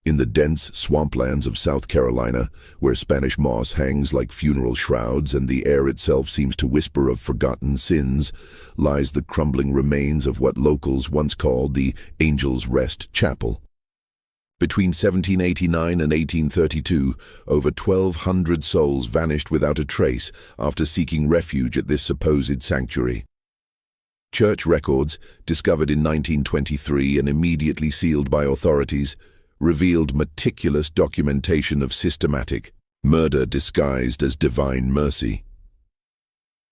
In the dense swamplands of South Carolina, where Spanish moss hangs like funeral shrouds and the air itself seems to whisper of forgotten sins, lies the crumbling remains of what locals once called the Angel's Rest Chapel. Between 1789 and 1832, over 1,200 souls vanished without a trace after seeking refuge at this supposed sanctuary. Church records, discovered in 1923 and immediately sealed by authorities, revealed meticulous documentation of systematic murder disguised as divine mercy.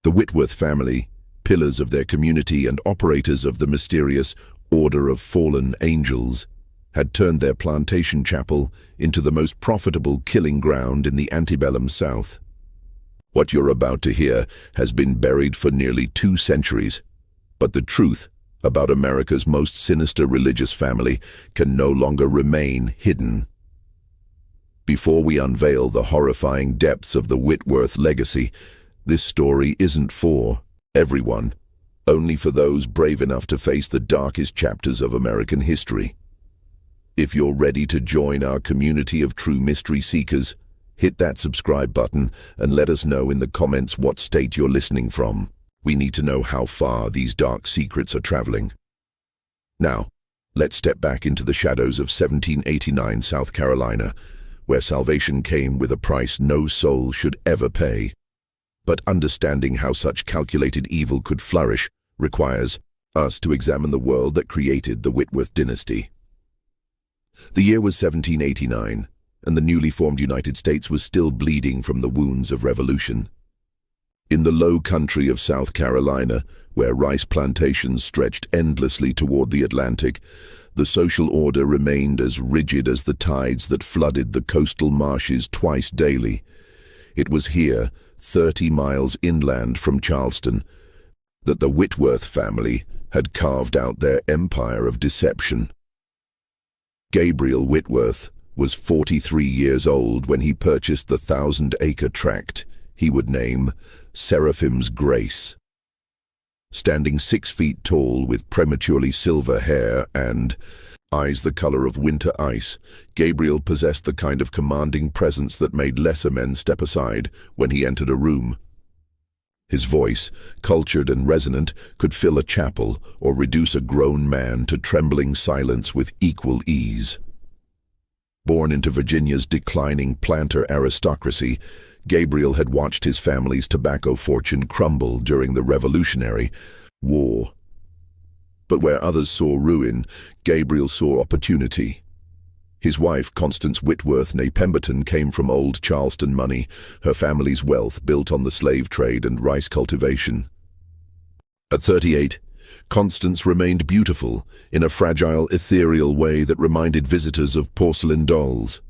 The Whitworth family, pillars of their community and operators of the mysterious Order of Fallen Angels, had turned their plantation chapel into the most profitable killing ground in the antebellum South. What you're about to hear has been buried for nearly 2 centuries, but the truth about America's most sinister religious family can no longer remain hidden. Before we unveil the horrifying depths of the Whitworth legacy, this story isn't for everyone, only for those brave enough to face the darkest chapters of American history. If you're ready to join our community of true mystery seekers, hit that subscribe button and let us know in the comments what state you're listening from. We need to know how far these dark secrets are traveling. Now, let's step back into the shadows of 1789 South Carolina, where salvation came with a price no soul should ever pay. But understanding how such calculated evil could flourish requires us to examine the world that created the Whitworth dynasty. The year was 1789, and the newly formed United States was still bleeding from the wounds of revolution. In the low country of South Carolina, where rice plantations stretched endlessly toward the Atlantic, the social order remained as rigid as the tides that flooded the coastal marshes twice daily. It was here, 30 miles inland from Charleston, that the Whitworth family had carved out their empire of deception. Gabriel Whitworth was 43 years old when he purchased the 1,000-acre tract he would name Seraphim's Grace. Standing 6 feet tall with prematurely silver hair and eyes the color of winter ice, Gabriel possessed the kind of commanding presence that made lesser men step aside when he entered a room. His voice, cultured and resonant, could fill a chapel or reduce a grown man to trembling silence with equal ease. Born into Virginia's declining planter aristocracy, Gabriel had watched his family's tobacco fortune crumble during the Revolutionary War. But where others saw ruin, Gabriel saw opportunity. His wife, Constance Whitworth née Pemberton, came from old Charleston money, her family's wealth built on the slave trade and rice cultivation. At 38, Constance remained beautiful in a fragile, ethereal way that reminded visitors of porcelain dolls.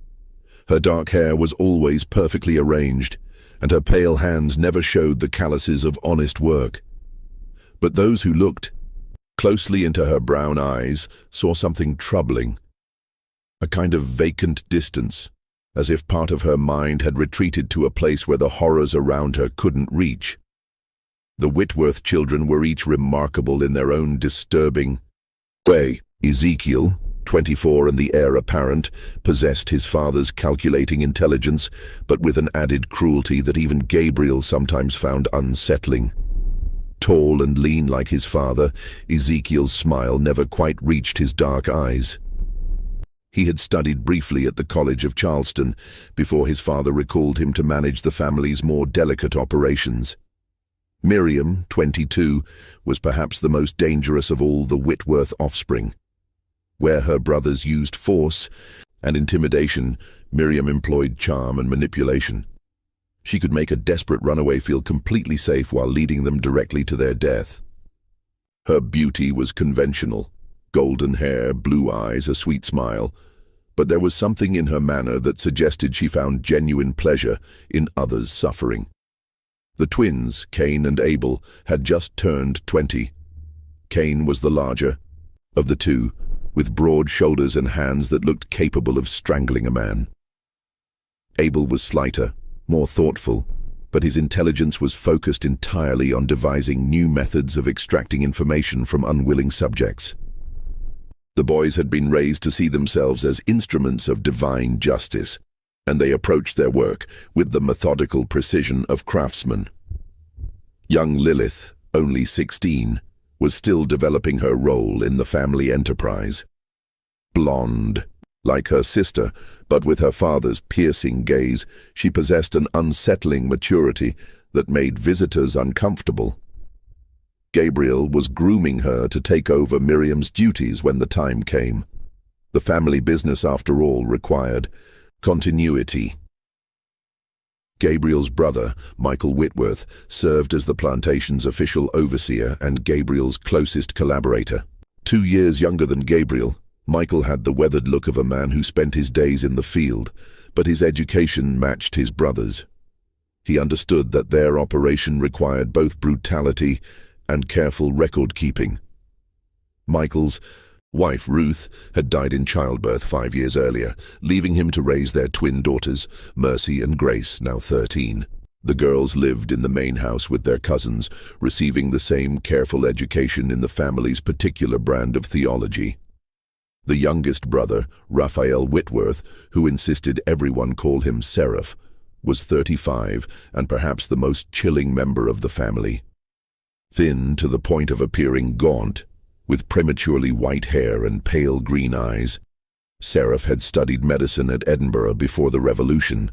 Her dark hair was always perfectly arranged, and her pale hands never showed the calluses of honest work. But those who looked closely into her brown eyes saw something troubling, a kind of vacant distance, as if part of her mind had retreated to a place where the horrors around her couldn't reach. The Whitworth children were each remarkable in their own disturbing way. Ezekiel, 24 and the heir apparent, possessed his father's calculating intelligence, but with an added cruelty that even Gabriel sometimes found unsettling. Tall and lean like his father, Ezekiel's smile never quite reached his dark eyes. He had studied briefly at the College of Charleston before his father recalled him to manage the family's more delicate operations. Miriam, 22, was perhaps the most dangerous of all the Whitworth offspring. Where her brothers used force and intimidation, Miriam employed charm and manipulation. She could make a desperate runaway feel completely safe while leading them directly to their death. Her beauty was conventional. Golden hair, blue eyes, a sweet smile, but there was something in her manner that suggested she found genuine pleasure in others' suffering. The twins, Cain and Abel, had just turned 20. Cain was the larger of the two, with broad shoulders and hands that looked capable of strangling a man. Abel was slighter, more thoughtful, but his intelligence was focused entirely on devising new methods of extracting information from unwilling subjects. The boys had been raised to see themselves as instruments of divine justice, and they approached their work with the methodical precision of craftsmen. Young Lilith, only 16, was still developing her role in the family enterprise. Blonde, like her sister, but with her father's piercing gaze, she possessed an unsettling maturity that made visitors uncomfortable. Gabriel was grooming her to take over Miriam's duties when the time came. The family business, after all, required continuity. Gabriel's brother, Michael Whitworth, served as the plantation's official overseer and Gabriel's closest collaborator. 2 years younger than Gabriel, Michael had the weathered look of a man who spent his days in the field, but his education matched his brother's. He understood that their operation required both brutality and careful record-keeping. Michael's wife, Ruth, had died in childbirth 5 years earlier, leaving him to raise their twin daughters, Mercy and Grace, now 13. The girls lived in the main house with their cousins, receiving the same careful education in the family's particular brand of theology. The youngest brother, Raphael Whitworth, who insisted everyone call him Seraph, was 35 and perhaps the most chilling member of the family. Thin to the point of appearing gaunt, with prematurely white hair and pale green eyes, Seraph had studied medicine at Edinburgh before the Revolution.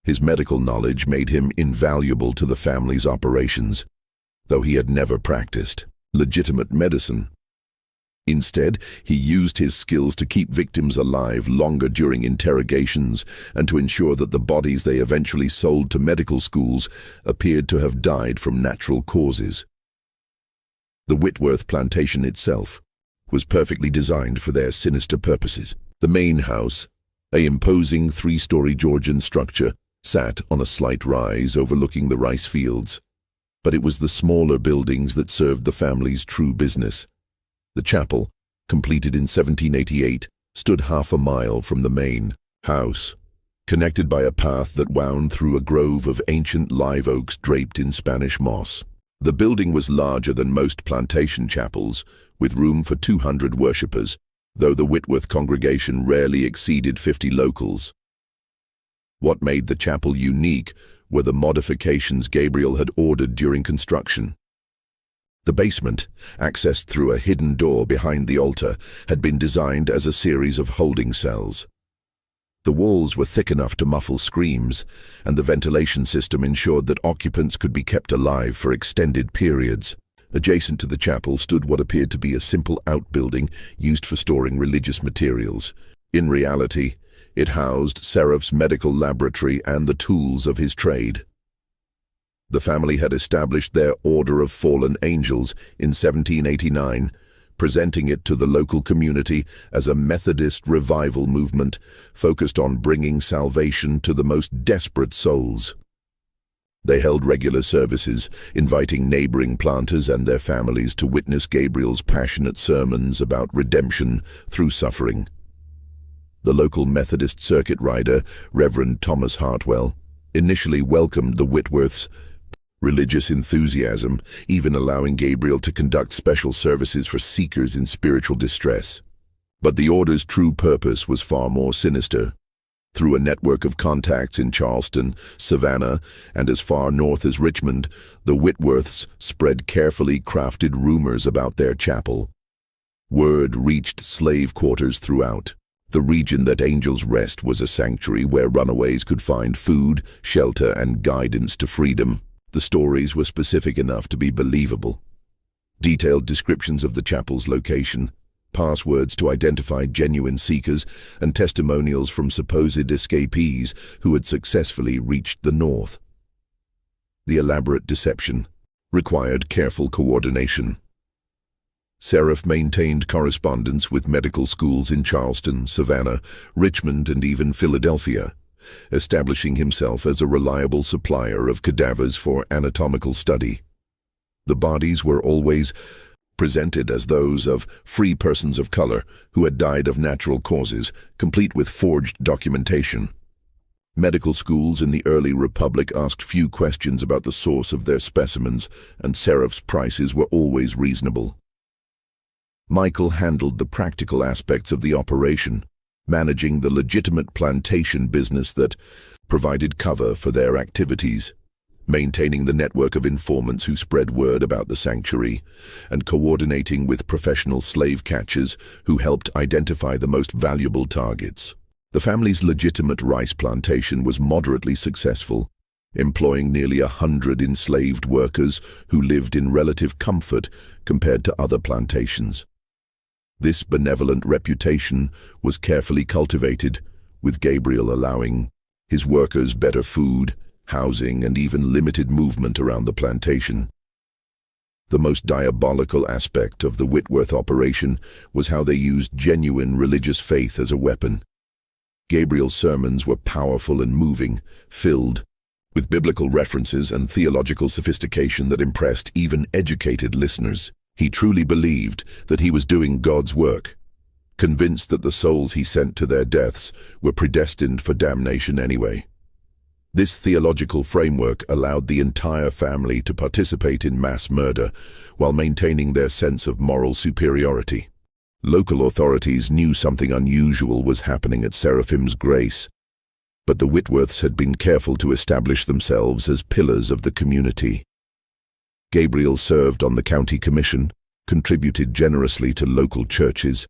His medical knowledge made him invaluable to the family's operations, though he had never practiced legitimate medicine. Instead, he used his skills to keep victims alive longer during interrogations and to ensure that the bodies they eventually sold to medical schools appeared to have died from natural causes. The Whitworth plantation itself was perfectly designed for their sinister purposes. The main house, an imposing 3-story Georgian structure, sat on a slight rise overlooking the rice fields, but it was the smaller buildings that served the family's true business. The chapel, completed in 1788, stood half a mile from the main house, connected by a path that wound through a grove of ancient live oaks draped in Spanish moss. The building was larger than most plantation chapels, with room for 200 worshippers, though the Whitworth congregation rarely exceeded 50 locals. What made the chapel unique were the modifications Gabriel had ordered during construction. The basement, accessed through a hidden door behind the altar, had been designed as a series of holding cells. The walls were thick enough to muffle screams, and the ventilation system ensured that occupants could be kept alive for extended periods. Adjacent to the chapel stood what appeared to be a simple outbuilding used for storing religious materials. In reality, it housed Seraph's medical laboratory and the tools of his trade. The family had established their Order of Fallen Angels in 1789, presenting it to the local community as a Methodist revival movement focused on bringing salvation to the most desperate souls. They held regular services, inviting neighboring planters and their families to witness Gabriel's passionate sermons about redemption through suffering. The local Methodist circuit rider, Reverend Thomas Hartwell, initially welcomed the Whitworths' religious enthusiasm, even allowing Gabriel to conduct special services for seekers in spiritual distress. But the order's true purpose was far more sinister. Through a network of contacts in Charleston, Savannah, and as far north as Richmond, the Whitworths spread carefully crafted rumors about their chapel. Word reached slave quarters throughout. The region that angels rest was a sanctuary where runaways could find food, shelter, and guidance to freedom. The stories were specific enough to be believable. Detailed descriptions of the chapel's location, passwords to identify genuine seekers, and testimonials from supposed escapees who had successfully reached the north. The elaborate deception required careful coordination. Seraph maintained correspondence with medical schools in Charleston, Savannah, Richmond, and even Philadelphia, establishing himself as a reliable supplier of cadavers for anatomical study. The bodies were always presented as those of free persons of color who had died of natural causes, complete with forged documentation. Medical schools in the early Republic asked few questions about the source of their specimens, and Seraph's prices were always reasonable. Michael handled the practical aspects of the operation, managing the legitimate plantation business that provided cover for their activities, maintaining the network of informants who spread word about the sanctuary, and coordinating with professional slave catchers who helped identify the most valuable targets. The family's legitimate rice plantation was moderately successful, employing nearly 100 enslaved workers who lived in relative comfort compared to other plantations. This benevolent reputation was carefully cultivated, with Gabriel allowing his workers better food, housing, and even limited movement around the plantation. The most diabolical aspect of the Whitworth operation was how they used genuine religious faith as a weapon. Gabriel's sermons were powerful and moving, filled with biblical references and theological sophistication that impressed even educated listeners. He truly believed that he was doing God's work, convinced that the souls he sent to their deaths were predestined for damnation anyway. This theological framework allowed the entire family to participate in mass murder while maintaining their sense of moral superiority. Local authorities knew something unusual was happening at Seraphim's Grace, but the Whitworths had been careful to establish themselves as pillars of the community. Gabriel served on the county commission, contributed generously to local churches,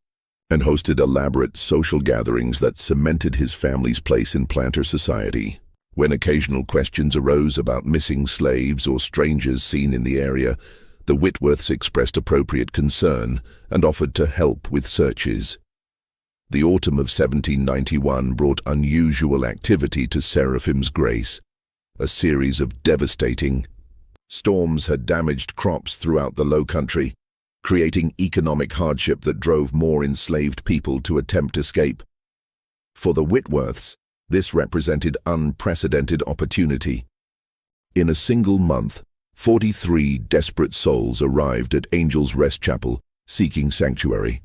and hosted elaborate social gatherings that cemented his family's place in planter society. When occasional questions arose about missing slaves or strangers seen in the area, the Whitworths expressed appropriate concern and offered to help with searches. The autumn of 1791 brought unusual activity to Seraphim's Grace. A series of devastating storms had damaged crops throughout the Low Country, creating economic hardship that drove more enslaved people to attempt escape. For the Whitworths, this represented unprecedented opportunity. In a single month, 43 desperate souls arrived at Angel's Rest Chapel, seeking sanctuary.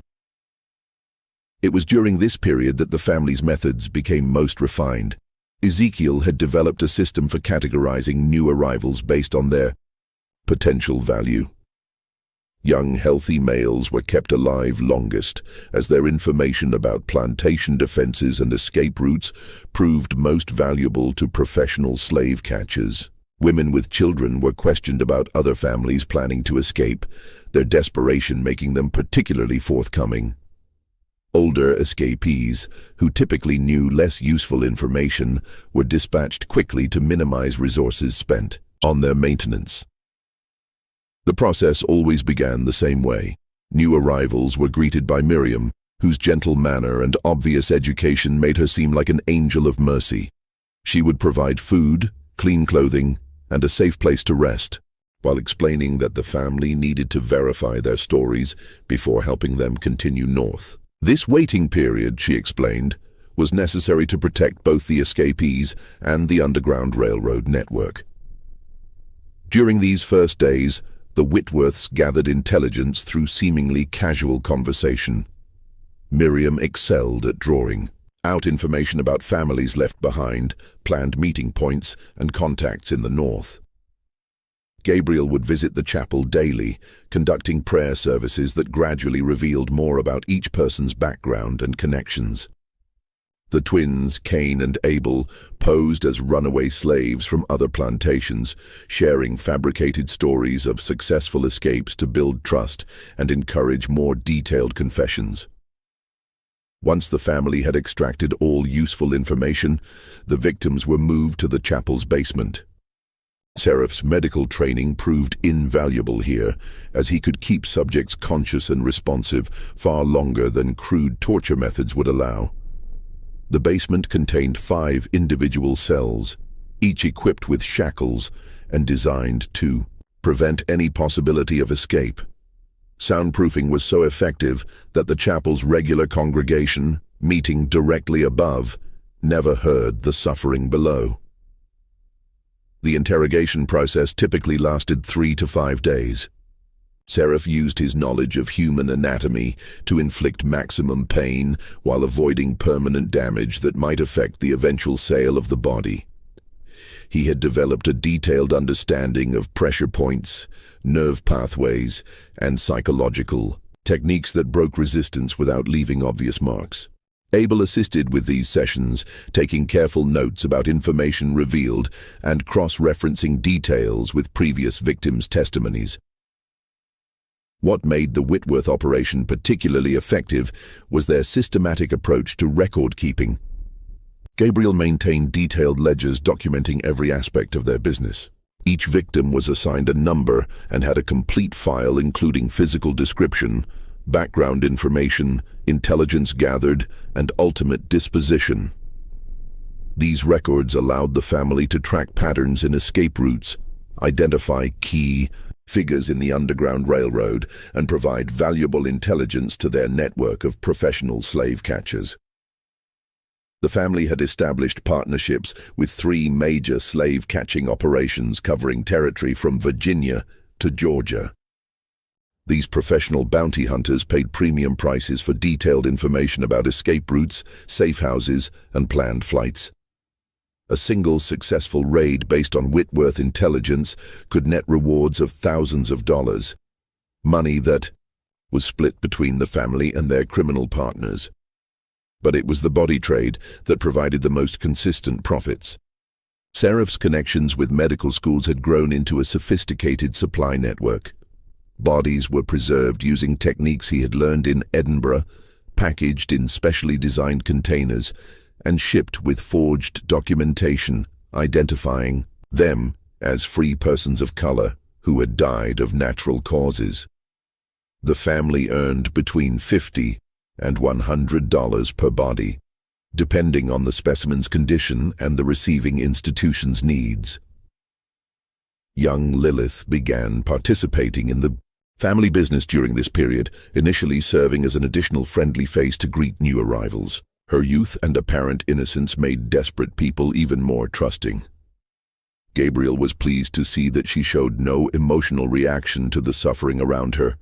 It was during this period that the family's methods became most refined. Ezekiel had developed a system for categorizing new arrivals based on their potential value. Young, healthy males were kept alive longest, as their information about plantation defenses and escape routes proved most valuable to professional slave catchers. Women with children were questioned about other families planning to escape, their desperation making them particularly forthcoming. Older escapees, who typically knew less useful information, were dispatched quickly to minimize resources spent on their maintenance. The process always began the same way. New arrivals were greeted by Miriam, whose gentle manner and obvious education made her seem like an angel of mercy. She would provide food, clean clothing, and a safe place to rest, while explaining that the family needed to verify their stories before helping them continue north. This waiting period, she explained, was necessary to protect both the escapees and the Underground Railroad network. During these first days, the Whitworths gathered intelligence through seemingly casual conversation. Miriam excelled at drawing out information about families left behind, planned meeting points, and contacts in the north. Gabriel would visit the chapel daily, conducting prayer services that gradually revealed more about each person's background and connections. The twins, Cain and Abel, posed as runaway slaves from other plantations, sharing fabricated stories of successful escapes to build trust and encourage more detailed confessions. Once the family had extracted all useful information, the victims were moved to the chapel's basement. Seraph's medical training proved invaluable here, as he could keep subjects conscious and responsive far longer than crude torture methods would allow. The basement contained 5 individual cells, each equipped with shackles and designed to prevent any possibility of escape. Soundproofing was so effective that the chapel's regular congregation, meeting directly above, never heard the suffering below. The interrogation process typically lasted 3 to 5 days. Seraph used his knowledge of human anatomy to inflict maximum pain while avoiding permanent damage that might affect the eventual sale of the body. He had developed a detailed understanding of pressure points, nerve pathways, and psychological techniques that broke resistance without leaving obvious marks. Abel assisted with these sessions, taking careful notes about information revealed and cross-referencing details with previous victims' testimonies. What made the Whitworth operation particularly effective was their systematic approach to record-keeping. Gabriel maintained detailed ledgers documenting every aspect of their business. Each victim was assigned a number and had a complete file including physical description, background information, intelligence gathered, and ultimate disposition. These records allowed the family to track patterns in escape routes, identify key figures in the Underground Railroad, and provide valuable intelligence to their network of professional slave catchers. The family had established partnerships with 3 major slave-catching operations covering territory from Virginia to Georgia. These professional bounty hunters paid premium prices for detailed information about escape routes, safe houses, and planned flights. A single successful raid based on Whitworth intelligence could net rewards of thousands of dollars, money that was split between the family and their criminal partners. But it was the body trade that provided the most consistent profits. Seraph's connections with medical schools had grown into a sophisticated supply network. Bodies were preserved using techniques he had learned in Edinburgh, packaged in specially designed containers, and shipped with forged documentation identifying them as free persons of color who had died of natural causes. The family earned between $50 and $100 per body, depending on the specimen's condition and the receiving institution's needs. Young Lilith began participating in the family business during this period, initially serving as an additional friendly face to greet new arrivals. Her youth and apparent innocence made desperate people even more trusting. Gabriel was pleased to see that she showed no emotional reaction to the suffering around her,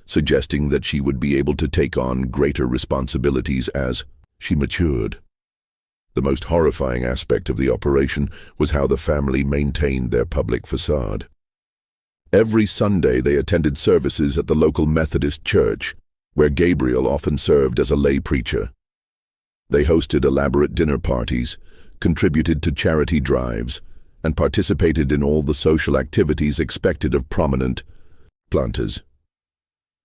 suggesting that she would be able to take on greater responsibilities as she matured. The most horrifying aspect of the operation was how the family maintained their public facade. Every Sunday they attended services at the local Methodist church, where Gabriel often served as a lay preacher. They hosted elaborate dinner parties, contributed to charity drives, and participated in all the social activities expected of prominent planters.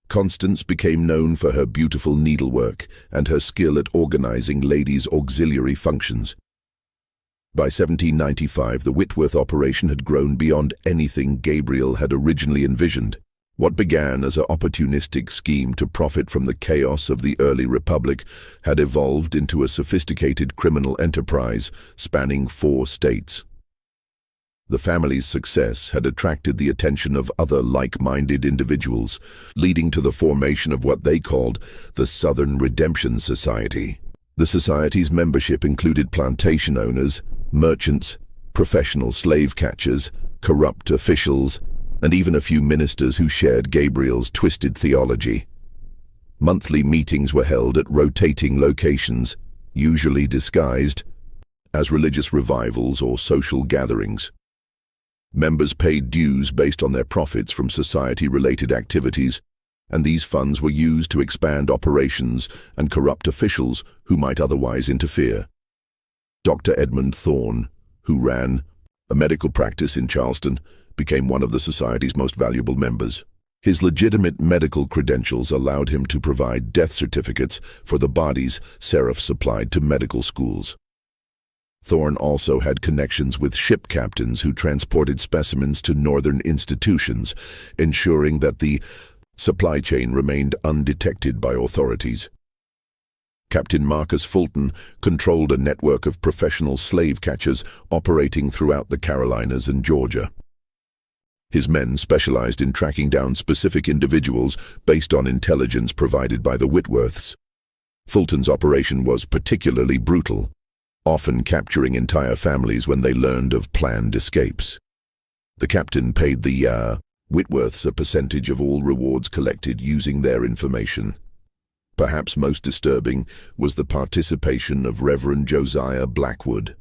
Constance became known for her beautiful needlework and her skill at organizing ladies' auxiliary functions. By 1795, the Whitworth operation had grown beyond anything Gabriel had originally envisioned. What began as an opportunistic scheme to profit from the chaos of the early Republic had evolved into a sophisticated criminal enterprise spanning 4 states. The family's success had attracted the attention of other like-minded individuals, leading to the formation of what they called the Southern Redemption Society. The society's membership included plantation owners, merchants, professional slave catchers, corrupt officials, and even a few ministers who shared Gabriel's twisted theology. Monthly meetings were held at rotating locations, usually disguised as religious revivals or social gatherings. Members paid dues based on their profits from society-related activities, and these funds were used to expand operations and corrupt officials who might otherwise interfere. Dr. Edmund Thorne, who ran a medical practice in Charleston, became one of the society's most valuable members. His legitimate medical credentials allowed him to provide death certificates for the bodies Seraph supplied to medical schools. Thorne also had connections with ship captains who transported specimens to northern institutions, ensuring that the supply chain remained undetected by authorities. Captain Marcus Fulton controlled a network of professional slave catchers operating throughout the Carolinas and Georgia. His men specialized in tracking down specific individuals based on intelligence provided by the Whitworths. Fulton's operation was particularly brutal, often capturing entire families when they learned of planned escapes. The captain paid the Whitworths a percentage of all rewards collected using their information. Perhaps most disturbing was the participation of Reverend Josiah Blackwood,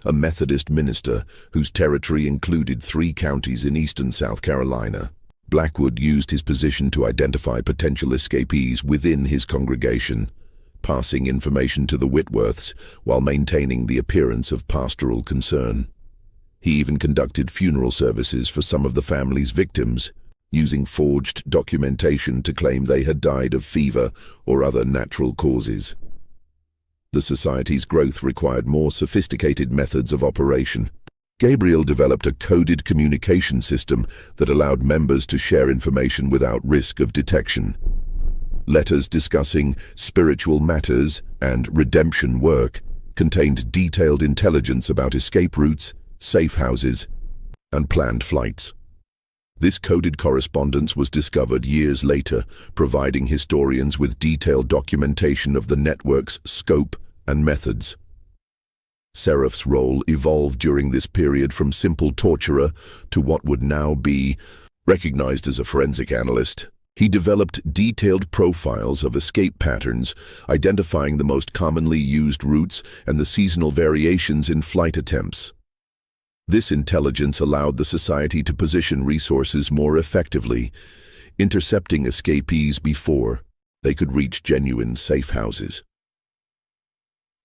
a Methodist minister whose territory included 3 counties in eastern South Carolina. Blackwood used his position to identify potential escapees within his congregation, passing information to the Whitworths while maintaining the appearance of pastoral concern. He even conducted funeral services for some of the family's victims, using forged documentation to claim they had died of fever or other natural causes. The society's growth required more sophisticated methods of operation. Gabriel developed a coded communication system that allowed members to share information without risk of detection. Letters discussing spiritual matters and redemption work contained detailed intelligence about escape routes, safe houses, and planned flights. This coded correspondence was discovered years later, providing historians with detailed documentation of the network's scope and methods. Seraph's role evolved during this period from simple torturer to what would now be recognized as a forensic analyst. He developed detailed profiles of escape patterns, identifying the most commonly used routes and the seasonal variations in flight attempts. This intelligence allowed the society to position resources more effectively, intercepting escapees before they could reach genuine safe houses.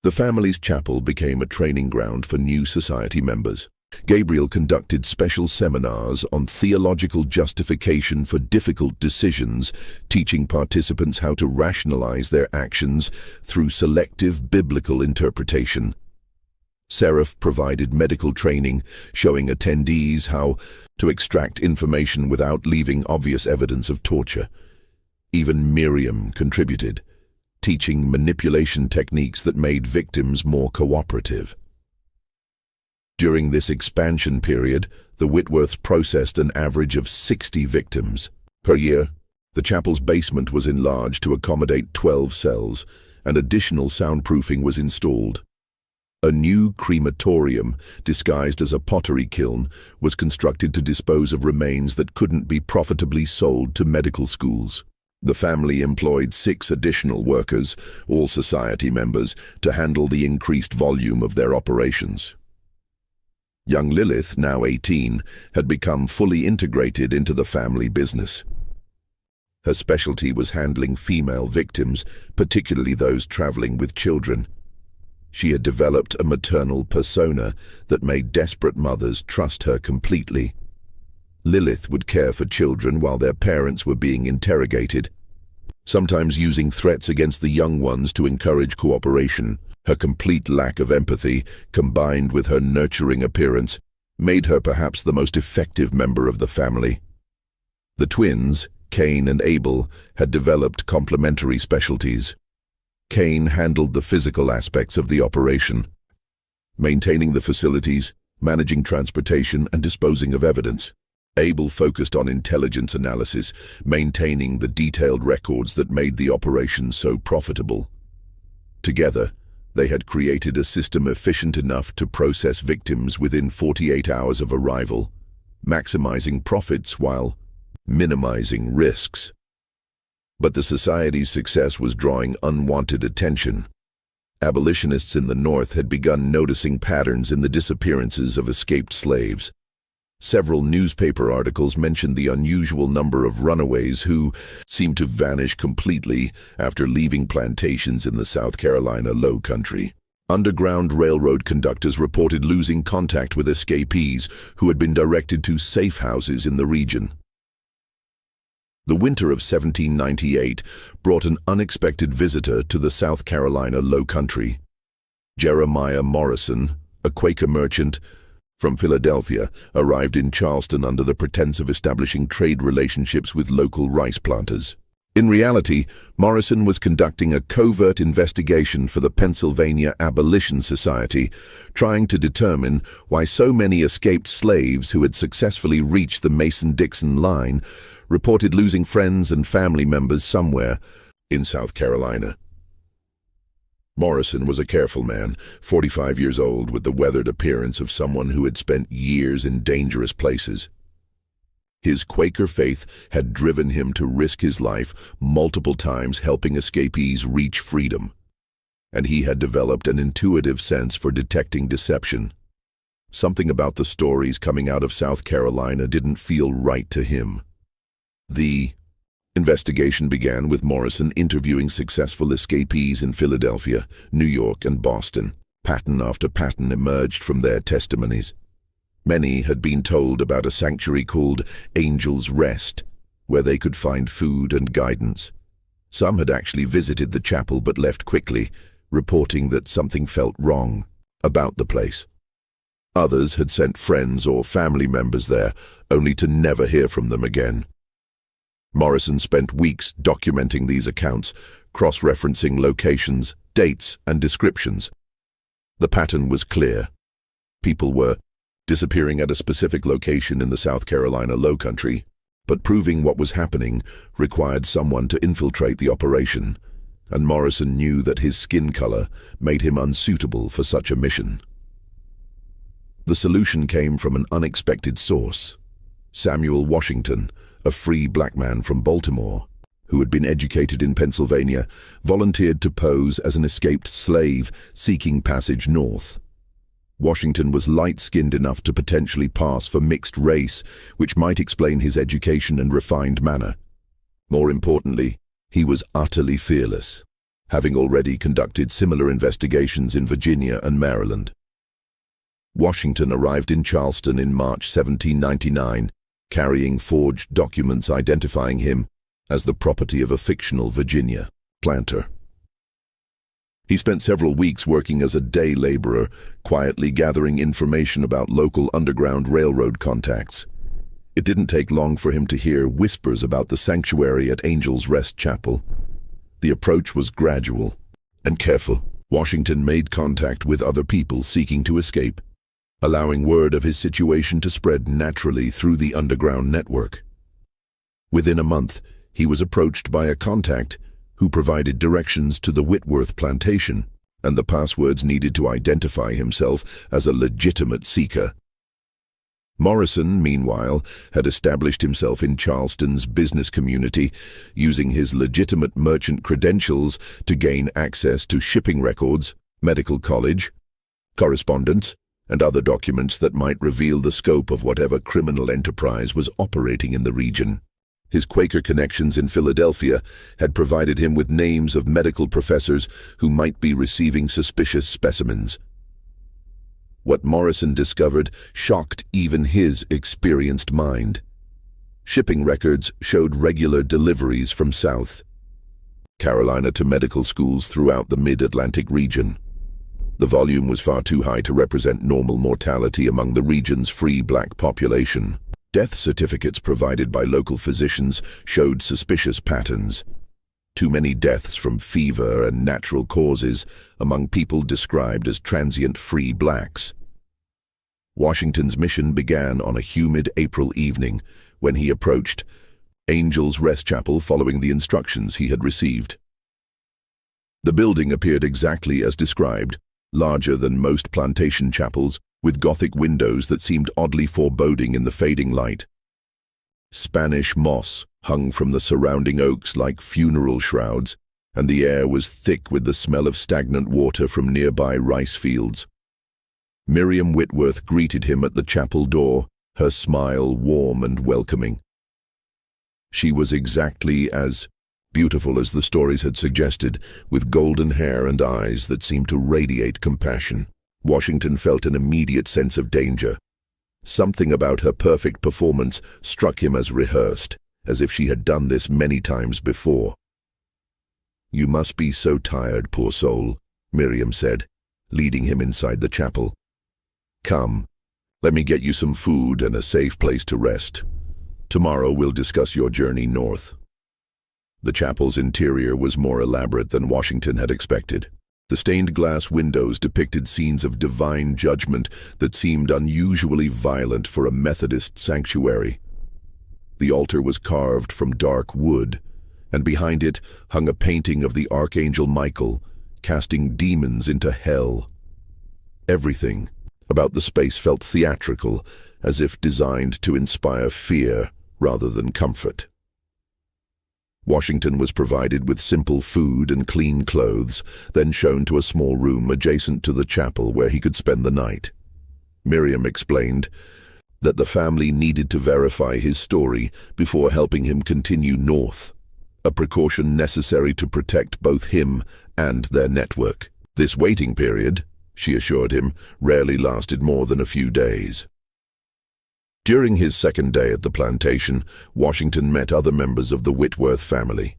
The family's chapel became a training ground for new society members. Gabriel conducted special seminars on theological justification for difficult decisions, teaching participants how to rationalize their actions through selective biblical interpretation. Seraph provided medical training, showing attendees how to extract information without leaving obvious evidence of torture. Even Miriam contributed, teaching manipulation techniques that made victims more cooperative. During this expansion period, the Whitworths processed an average of 60 victims per year. The chapel's basement was enlarged to accommodate 12 cells, and additional soundproofing was installed. A new crematorium, disguised as a pottery kiln, was constructed to dispose of remains that couldn't be profitably sold to medical schools. The family employed 6 additional workers, all society members, to handle the increased volume of their operations. Young Lilith, now 18, had become fully integrated into the family business. Her specialty was handling female victims, particularly those traveling with children. She had developed a maternal persona that made desperate mothers trust her completely. Lilith would care for children while their parents were being interrogated, sometimes using threats against the young ones to encourage cooperation. Her complete lack of empathy, combined with her nurturing appearance, made her perhaps the most effective member of the family. The twins, Cain and Abel, had developed complementary specialties. Cain handled the physical aspects of the operation, maintaining the facilities, managing transportation, and disposing of evidence. Abel focused on intelligence analysis, maintaining the detailed records that made the operation so profitable. Together, they had created a system efficient enough to process victims within 48 hours of arrival, maximizing profits while minimizing risks. But the society's success was drawing unwanted attention. Abolitionists in the North had begun noticing patterns in the disappearances of escaped slaves. Several newspaper articles mentioned the unusual number of runaways who seemed to vanish completely after leaving plantations in the South Carolina Low Country. Underground Railroad conductors reported losing contact with escapees who had been directed to safe houses in the region. The winter of 1798 brought an unexpected visitor to the South Carolina Low Country. Jeremiah Morrison, a Quaker merchant from Philadelphia, arrived in Charleston under the pretense of establishing trade relationships with local rice planters. In reality, Morrison was conducting a covert investigation for the Pennsylvania Abolition Society, trying to determine why so many escaped slaves who had successfully reached the Mason-Dixon line reported losing friends and family members somewhere in South Carolina. Morrison was a careful man, 45 years old, with the weathered appearance of someone who had spent years in dangerous places. His Quaker faith had driven him to risk his life multiple times helping escapees reach freedom, and he had developed an intuitive sense for detecting deception. Something about the stories coming out of South Carolina didn't feel right to him. The investigation began with Morrison interviewing successful escapees in Philadelphia, New York, and Boston. Pattern after pattern emerged from their testimonies. Many had been told about a sanctuary called Angel's Rest, where they could find food and guidance. Some had actually visited the chapel but left quickly, reporting that something felt wrong about the place. Others had sent friends or family members there, only to never hear from them again. Morrison spent weeks documenting these accounts, cross-referencing locations, dates, and descriptions. The pattern was clear. People were disappearing at a specific location in the South Carolina Lowcountry, but proving what was happening required someone to infiltrate the operation, and Morrison knew that his skin color made him unsuitable for such a mission. The solution came from an unexpected source. Samuel Washington, a free black man from Baltimore, who had been educated in Pennsylvania, volunteered to pose as an escaped slave seeking passage north. Washington was light-skinned enough to potentially pass for mixed race, which might explain his education and refined manner. More importantly, he was utterly fearless, having already conducted similar investigations in Virginia and Maryland. Washington arrived in Charleston in March 1799, carrying forged documents identifying him as the property of a fictional Virginia planter. He spent several weeks working as a day laborer, quietly gathering information about local Underground Railroad contacts. It didn't take long for him to hear whispers about the sanctuary at Angel's Rest Chapel. The approach was gradual and careful. Washington made contact with other people seeking to escape, allowing word of his situation to spread naturally through the underground network. Within a month, he was approached by a contact who provided directions to the Whitworth plantation and the passwords needed to identify himself as a legitimate seeker. Morrison, meanwhile, had established himself in Charleston's business community, using his legitimate merchant credentials to gain access to shipping records, medical college, correspondence, and other documents that might reveal the scope of whatever criminal enterprise was operating in the region. His Quaker connections in Philadelphia had provided him with names of medical professors who might be receiving suspicious specimens. What Morrison discovered shocked even his experienced mind. Shipping records showed regular deliveries from South Carolina to medical schools throughout the mid-Atlantic region. The volume was far too high to represent normal mortality among the region's free black population. Death certificates provided by local physicians showed suspicious patterns. Too many deaths from fever and natural causes among people described as transient free blacks. Washington's mission began on a humid April evening when he approached Angel's Rest Chapel following the instructions he had received. The building appeared exactly as described, larger than most plantation chapels, with Gothic windows that seemed oddly foreboding in the fading light. Spanish moss hung from the surrounding oaks like funeral shrouds, and the air was thick with the smell of stagnant water from nearby rice fields. Miriam Whitworth greeted him at the chapel door, her smile warm and welcoming. She was exactly as beautiful as the stories had suggested, with golden hair and eyes that seemed to radiate compassion. Washington felt an immediate sense of danger. Something about her perfect performance struck him as rehearsed, as if she had done this many times before. "You must be so tired, poor soul," Miriam said, leading him inside the chapel. "Come, let me get you some food and a safe place to rest. Tomorrow we'll discuss your journey north." The chapel's interior was more elaborate than Washington had expected. The stained glass windows depicted scenes of divine judgment that seemed unusually violent for a Methodist sanctuary. The altar was carved from dark wood, and behind it hung a painting of the Archangel Michael, casting demons into hell. Everything about the space felt theatrical, as if designed to inspire fear rather than comfort. Washington was provided with simple food and clean clothes, then shown to a small room adjacent to the chapel where he could spend the night. Miriam explained, that the family needed to verify his story before helping him continue north, a precaution necessary to protect both him and their network. This waiting period, she assured him, rarely lasted more than a few days. During his second day at the plantation, Washington met other members of the Whitworth family.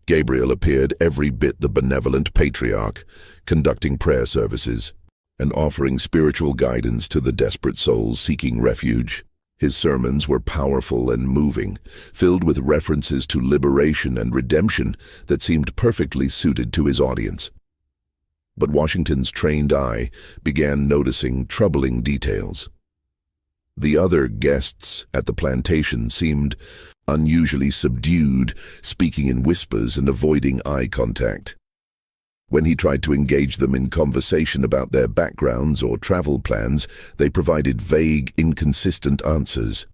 Gabriel appeared every bit the benevolent patriarch, conducting prayer services and offering spiritual guidance to the desperate souls seeking refuge. His sermons were powerful and moving, filled with references to liberation and redemption that seemed perfectly suited to his audience. But Washington's trained eye began noticing troubling details. The other guests at the plantation seemed unusually subdued, speaking in whispers and avoiding eye contact. When he tried to engage them in conversation about their backgrounds or travel plans, they provided vague, inconsistent answers.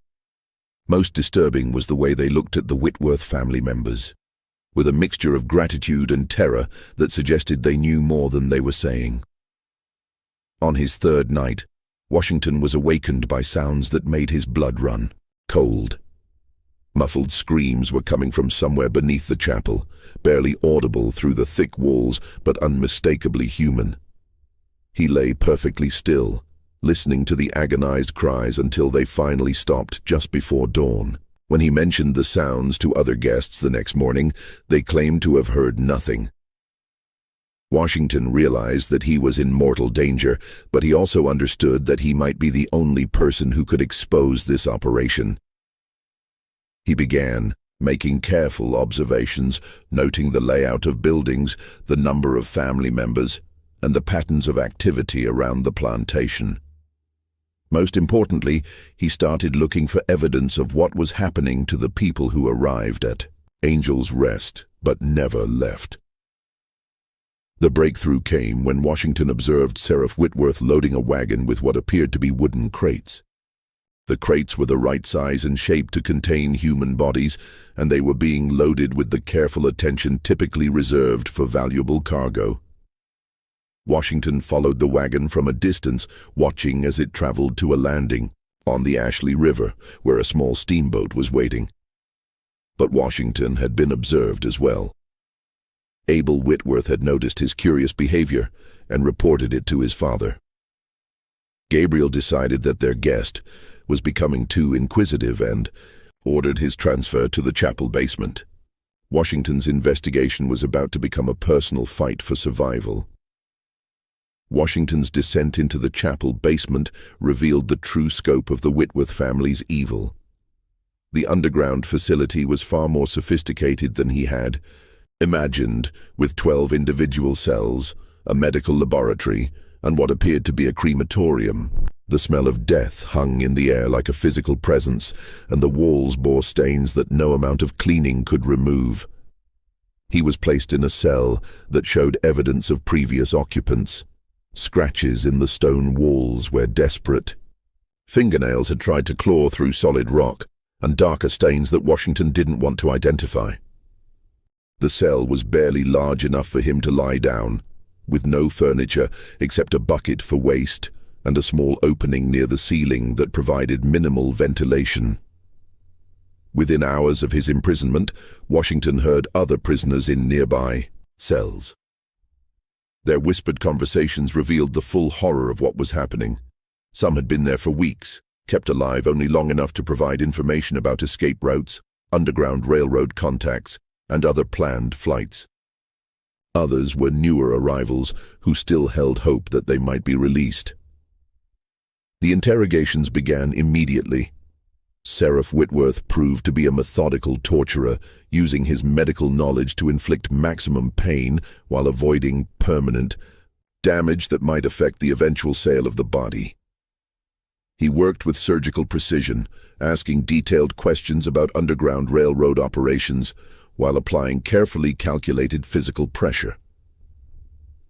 Most disturbing was the way they looked at the Whitworth family members, with a mixture of gratitude and terror that suggested they knew more than they were saying. On his third night, Washington was awakened by sounds that made his blood run cold. Muffled screams were coming from somewhere beneath the chapel, barely audible through the thick walls, but unmistakably human. He lay perfectly still, listening to the agonized cries until they finally stopped just before dawn. When he mentioned the sounds to other guests the next morning, they claimed to have heard nothing. Washington realized that he was in mortal danger, but he also understood that he might be the only person who could expose this operation. He began making careful observations, noting the layout of buildings, the number of family members, and the patterns of activity around the plantation. Most importantly, he started looking for evidence of what was happening to the people who arrived at Angel's Rest, but never left. The breakthrough came when Washington observed Sheriff Whitworth loading a wagon with what appeared to be wooden crates. The crates were the right size and shape to contain human bodies, and they were being loaded with the careful attention typically reserved for valuable cargo. Washington followed the wagon from a distance, watching as it traveled to a landing on the Ashley River, where a small steamboat was waiting. But Washington had been observed as well. Abel Whitworth had noticed his curious behavior and reported it to his father. Gabriel decided that their guest was becoming too inquisitive and ordered his transfer to the chapel basement. Washington's investigation was about to become a personal fight for survival. Washington's descent into the chapel basement revealed the true scope of the Whitworth family's evil. The underground facility was far more sophisticated than he had imagined, with 12 individual cells, a medical laboratory, and what appeared to be a crematorium. The smell of death hung in the air like a physical presence, and the walls bore stains that no amount of cleaning could remove. He was placed in a cell that showed evidence of previous occupants, scratches in the stone walls where desperate fingernails had tried to claw through solid rock, and darker stains that Washington didn't want to identify. The cell was barely large enough for him to lie down, with no furniture except a bucket for waste and a small opening near the ceiling that provided minimal ventilation. Within hours of his imprisonment, Washington heard other prisoners in nearby cells. Their whispered conversations revealed the full horror of what was happening. Some had been there for weeks, kept alive only long enough to provide information about escape routes, underground railroad contacts, and other planned flights. Others were newer arrivals who still held hope that they might be released. The interrogations began immediately. Sheriff Whitworth proved to be a methodical torturer, using his medical knowledge to inflict maximum pain while avoiding permanent damage that might affect the eventual sale of the body. He worked with surgical precision, asking detailed questions about underground railroad operations while applying carefully calculated physical pressure.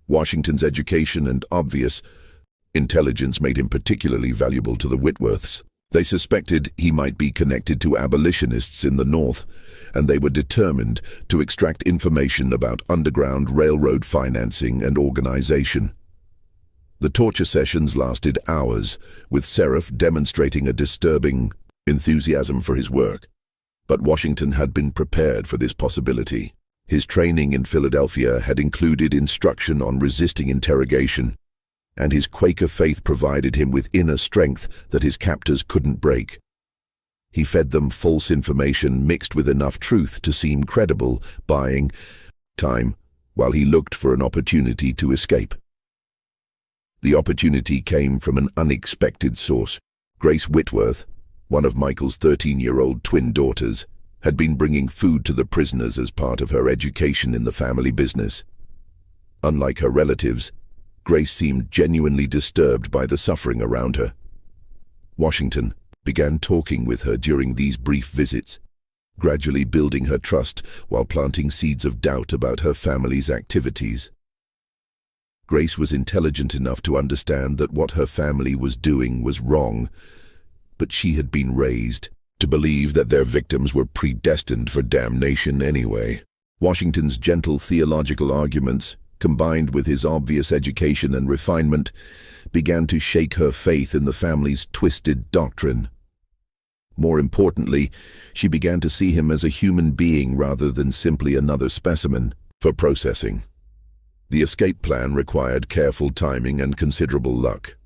Washington's education and obvious intelligence made him particularly valuable to the Whitworths. They suspected he might be connected to abolitionists in the North, and they were determined to extract information about underground railroad financing and organization. The torture sessions lasted hours, with Seraph demonstrating a disturbing enthusiasm for his work. But Washington had been prepared for this possibility. His training in Philadelphia had included instruction on resisting interrogation, and his Quaker faith provided him with inner strength that his captors couldn't break. He fed them false information mixed with enough truth to seem credible, buying time while he looked for an opportunity to escape. The opportunity came from an unexpected source. Grace Whitworth, one of Michael's 13-year-old twin daughters, had been bringing food to the prisoners as part of her education in the family business. Unlike her relatives, Grace seemed genuinely disturbed by the suffering around her. Washington began talking with her during these brief visits, gradually building her trust while planting seeds of doubt about her family's activities. Grace was intelligent enough to understand that what her family was doing was wrong, but she had been raised to believe that their victims were predestined for damnation anyway. Washington's gentle theological arguments, combined with his obvious education and refinement, began to shake her faith in the family's twisted doctrine. More importantly, she began to see him as a human being rather than simply another specimen for processing. The escape plan required careful timing and considerable luck.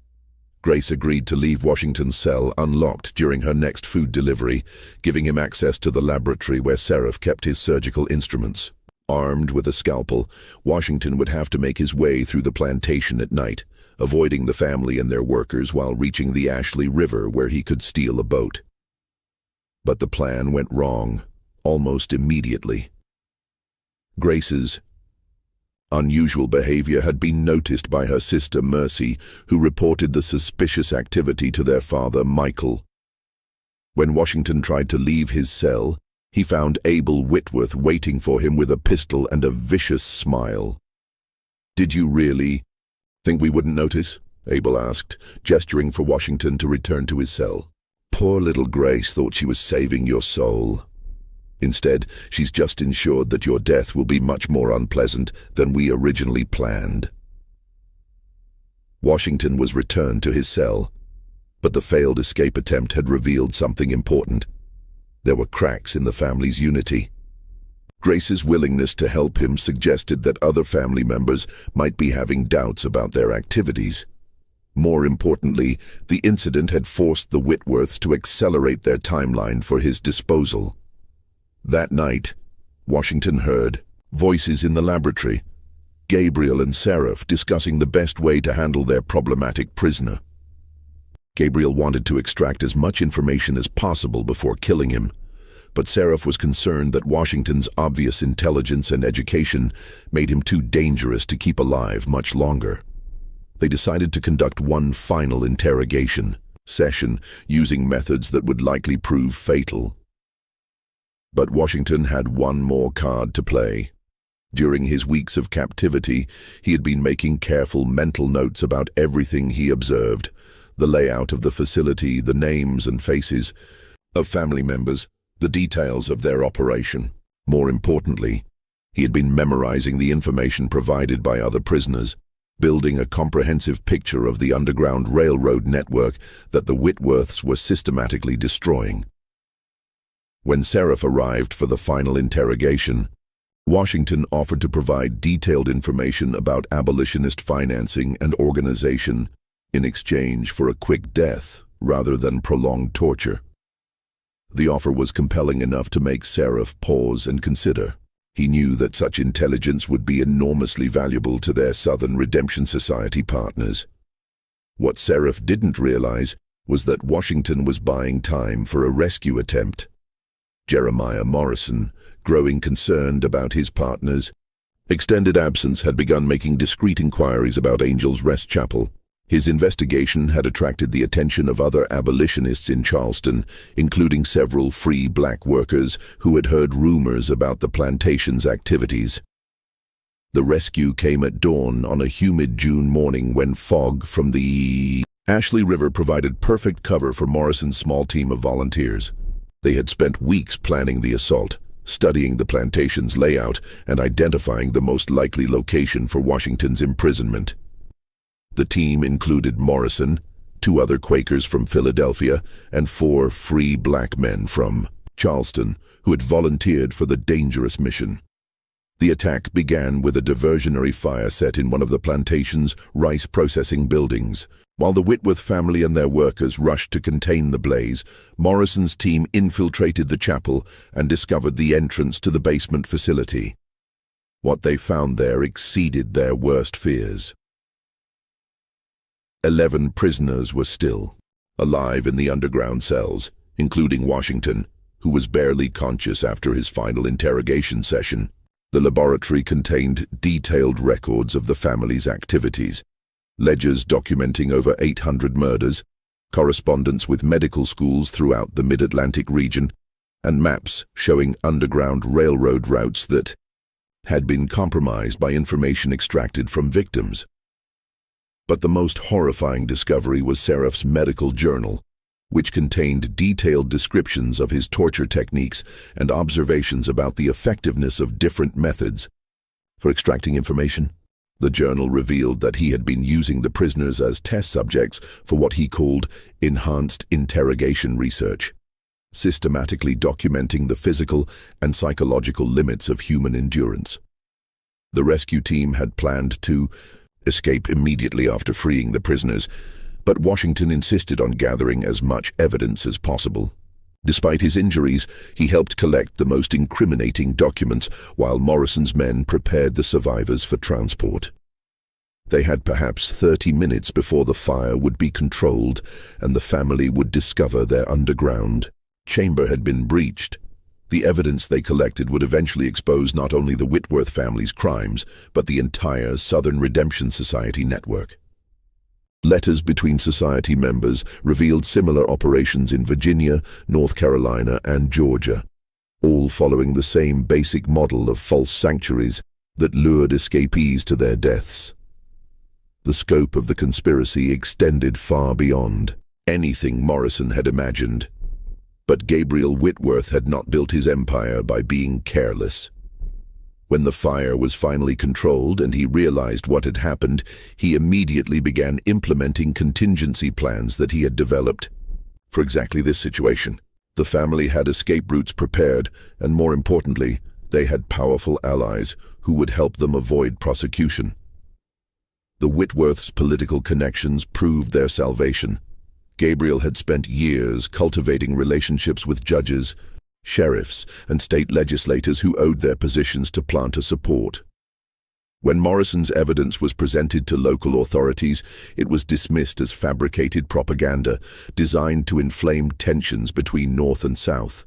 Grace agreed to leave Washington's cell unlocked during her next food delivery, giving him access to the laboratory where Seraph kept his surgical instruments. Armed with a scalpel, Washington would have to make his way through the plantation at night, avoiding the family and their workers while reaching the Ashley River where he could steal a boat. But the plan went wrong, almost immediately. Grace's unusual behavior had been noticed by her sister Mercy, who reported the suspicious activity to their father Michael. When Washington tried to leave his cell, he found Abel Whitworth waiting for him with a pistol and a vicious smile. "Did you really think we wouldn't notice?" Abel asked, gesturing for Washington to return to his cell. "Poor little Grace thought she was saving your soul. Instead, she's just ensured that your death will be much more unpleasant than we originally planned." Washington was returned to his cell, but the failed escape attempt had revealed something important. There were cracks in the family's unity. Grace's willingness to help him suggested that other family members might be having doubts about their activities. More importantly, the incident had forced the Whitworths to accelerate their timeline for his disposal. That night, Washington heard voices in the laboratory, Gabriel and Seraph discussing the best way to handle their problematic prisoner. Gabriel wanted to extract as much information as possible before killing him, but Seraph was concerned that Washington's obvious intelligence and education made him too dangerous to keep alive much longer. They decided to conduct one final interrogation session using methods that would likely prove fatal. But Washington had one more card to play. During his weeks of captivity, he had been making careful mental notes about everything he observed: the layout of the facility, the names and faces of family members, the details of their operation. More importantly, he had been memorizing the information provided by other prisoners, building a comprehensive picture of the underground railroad network that the Whitworths were systematically destroying. When Seraph arrived for the final interrogation, Washington offered to provide detailed information about abolitionist financing and organization in exchange for a quick death rather than prolonged torture. The offer was compelling enough to make Seraph pause and consider. He knew that such intelligence would be enormously valuable to their Southern Redemption Society partners. What Seraph didn't realize was that Washington was buying time for a rescue attempt. Jeremiah Morrison, growing concerned about his partner's extended absence, had begun making discreet inquiries about Angel's Rest Chapel. His investigation had attracted the attention of other abolitionists in Charleston, including several free black workers who had heard rumors about the plantation's activities. The rescue came at dawn on a humid June morning when fog from the Ashley River provided perfect cover for Morrison's small team of volunteers. They had spent weeks planning the assault, studying the plantation's layout and identifying the most likely location for Washington's imprisonment. The team included Morrison, 2 other Quakers from Philadelphia, and 4 free black men from Charleston who had volunteered for the dangerous mission. The attack began with a diversionary fire set in one of the plantation's rice processing buildings. While the Whitworth family and their workers rushed to contain the blaze, Morrison's team infiltrated the chapel and discovered the entrance to the basement facility. What they found there exceeded their worst fears. 11 prisoners were still alive in the underground cells, including Washington, who was barely conscious after his final interrogation session. The laboratory contained detailed records of the family's activities, ledgers documenting over 800 murders, correspondence with medical schools throughout the Mid-Atlantic region, and maps showing underground railroad routes that had been compromised by information extracted from victims. But the most horrifying discovery was Seraph's medical journal, which contained detailed descriptions of his torture techniques and observations about the effectiveness of different methods for extracting information. The journal revealed that he had been using the prisoners as test subjects for what he called enhanced interrogation research, systematically documenting the physical and psychological limits of human endurance. The rescue team had planned to escape immediately after freeing the prisoners, but Washington insisted on gathering as much evidence as possible. Despite his injuries, he helped collect the most incriminating documents while Morrison's men prepared the survivors for transport. They had perhaps 30 minutes before the fire would be controlled and the family would discover their underground chamber had been breached. The evidence they collected would eventually expose not only the Whitworth family's crimes, but the entire Southern Redemption Society network. Letters between society members revealed similar operations in Virginia, North Carolina, and Georgia, all following the same basic model of false sanctuaries that lured escapees to their deaths. The scope of the conspiracy extended far beyond anything Morrison had imagined. But Gabriel Whitworth had not built his empire by being careless. When the fire was finally controlled and he realized what had happened, he immediately began implementing contingency plans that he had developed for exactly this situation. The family had escape routes prepared, and more importantly, they had powerful allies who would help them avoid prosecution. The Whitworths' political connections proved their salvation. Gabriel had spent years cultivating relationships with judges, sheriffs, and state legislators who owed their positions to planter support. When Morrison's evidence was presented to local authorities, it was dismissed as fabricated propaganda designed to inflame tensions between North and South.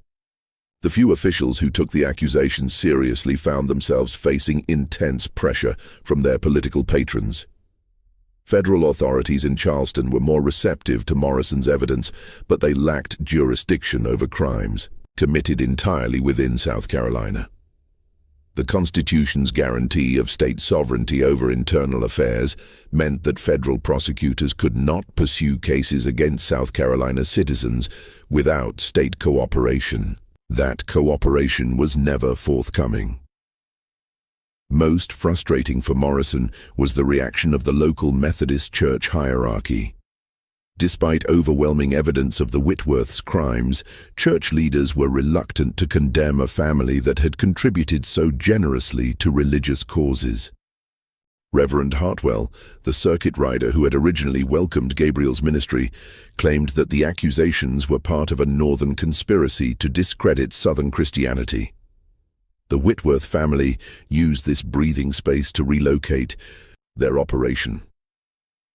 The few officials who took the accusations seriously found themselves facing intense pressure from their political patrons. Federal authorities in Charleston were more receptive to Morrison's evidence, but they lacked jurisdiction over crimes committed entirely within South Carolina. The Constitution's guarantee of state sovereignty over internal affairs meant that federal prosecutors could not pursue cases against South Carolina citizens without state cooperation. That cooperation was never forthcoming. Most frustrating for Morrison was the reaction of the local Methodist church hierarchy. Despite overwhelming evidence of the Whitworths' crimes, church leaders were reluctant to condemn a family that had contributed so generously to religious causes. Reverend Hartwell, the circuit rider who had originally welcomed Gabriel's ministry, claimed that the accusations were part of a northern conspiracy to discredit Southern Christianity. The Whitworth family used this breathing space to relocate their operation.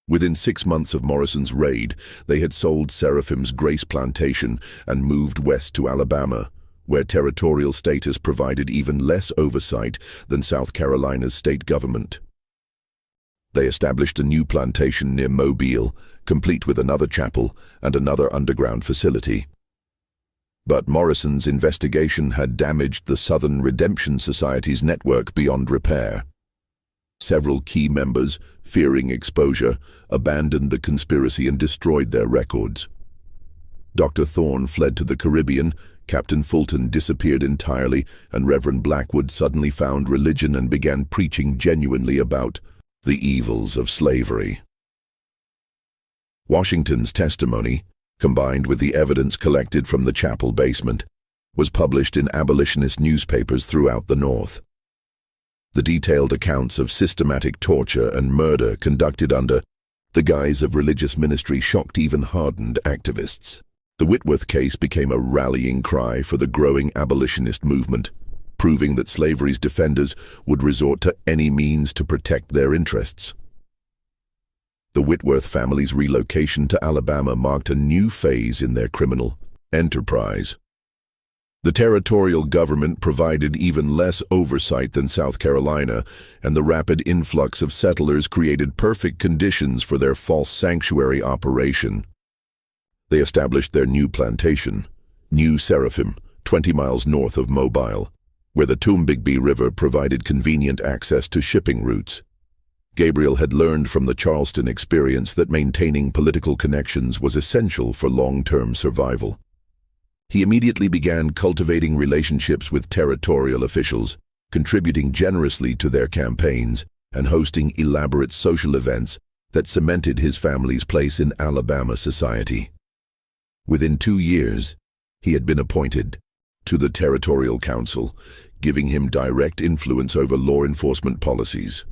Within 6 months of Morrison's raid, they had sold Seraphim's Grace Plantation and moved west to Alabama, where territorial status provided even less oversight than South Carolina's state government. They established a new plantation near Mobile, complete with another chapel and another underground facility. But Morrison's investigation had damaged the Southern Redemption Society's network beyond repair. Several key members, fearing exposure, abandoned the conspiracy and destroyed their records. Dr. Thorne fled to the Caribbean, Captain Fulton disappeared entirely, and Reverend Blackwood suddenly found religion and began preaching genuinely about the evils of slavery. Washington's testimony, combined with the evidence collected from the chapel basement, was published in abolitionist newspapers throughout the North. The detailed accounts of systematic torture and murder conducted under the guise of religious ministry shocked even hardened activists. The Whitworth case became a rallying cry for the growing abolitionist movement, proving that slavery's defenders would resort to any means to protect their interests. The Whitworth family's relocation to Alabama marked a new phase in their criminal enterprise. The territorial government provided even less oversight than South Carolina, and the rapid influx of settlers created perfect conditions for their false sanctuary operation. They established their new plantation, New Seraphim, 20 miles north of Mobile, where the Tombigbee River provided convenient access to shipping routes. Gabriel had learned from the Charleston experience that maintaining political connections was essential for long-term survival. He immediately began cultivating relationships with territorial officials, contributing generously to their campaigns, and hosting elaborate social events that cemented his family's place in Alabama society. Within 2 years, he had been appointed to the Territorial Council, giving him direct influence over law enforcement policies.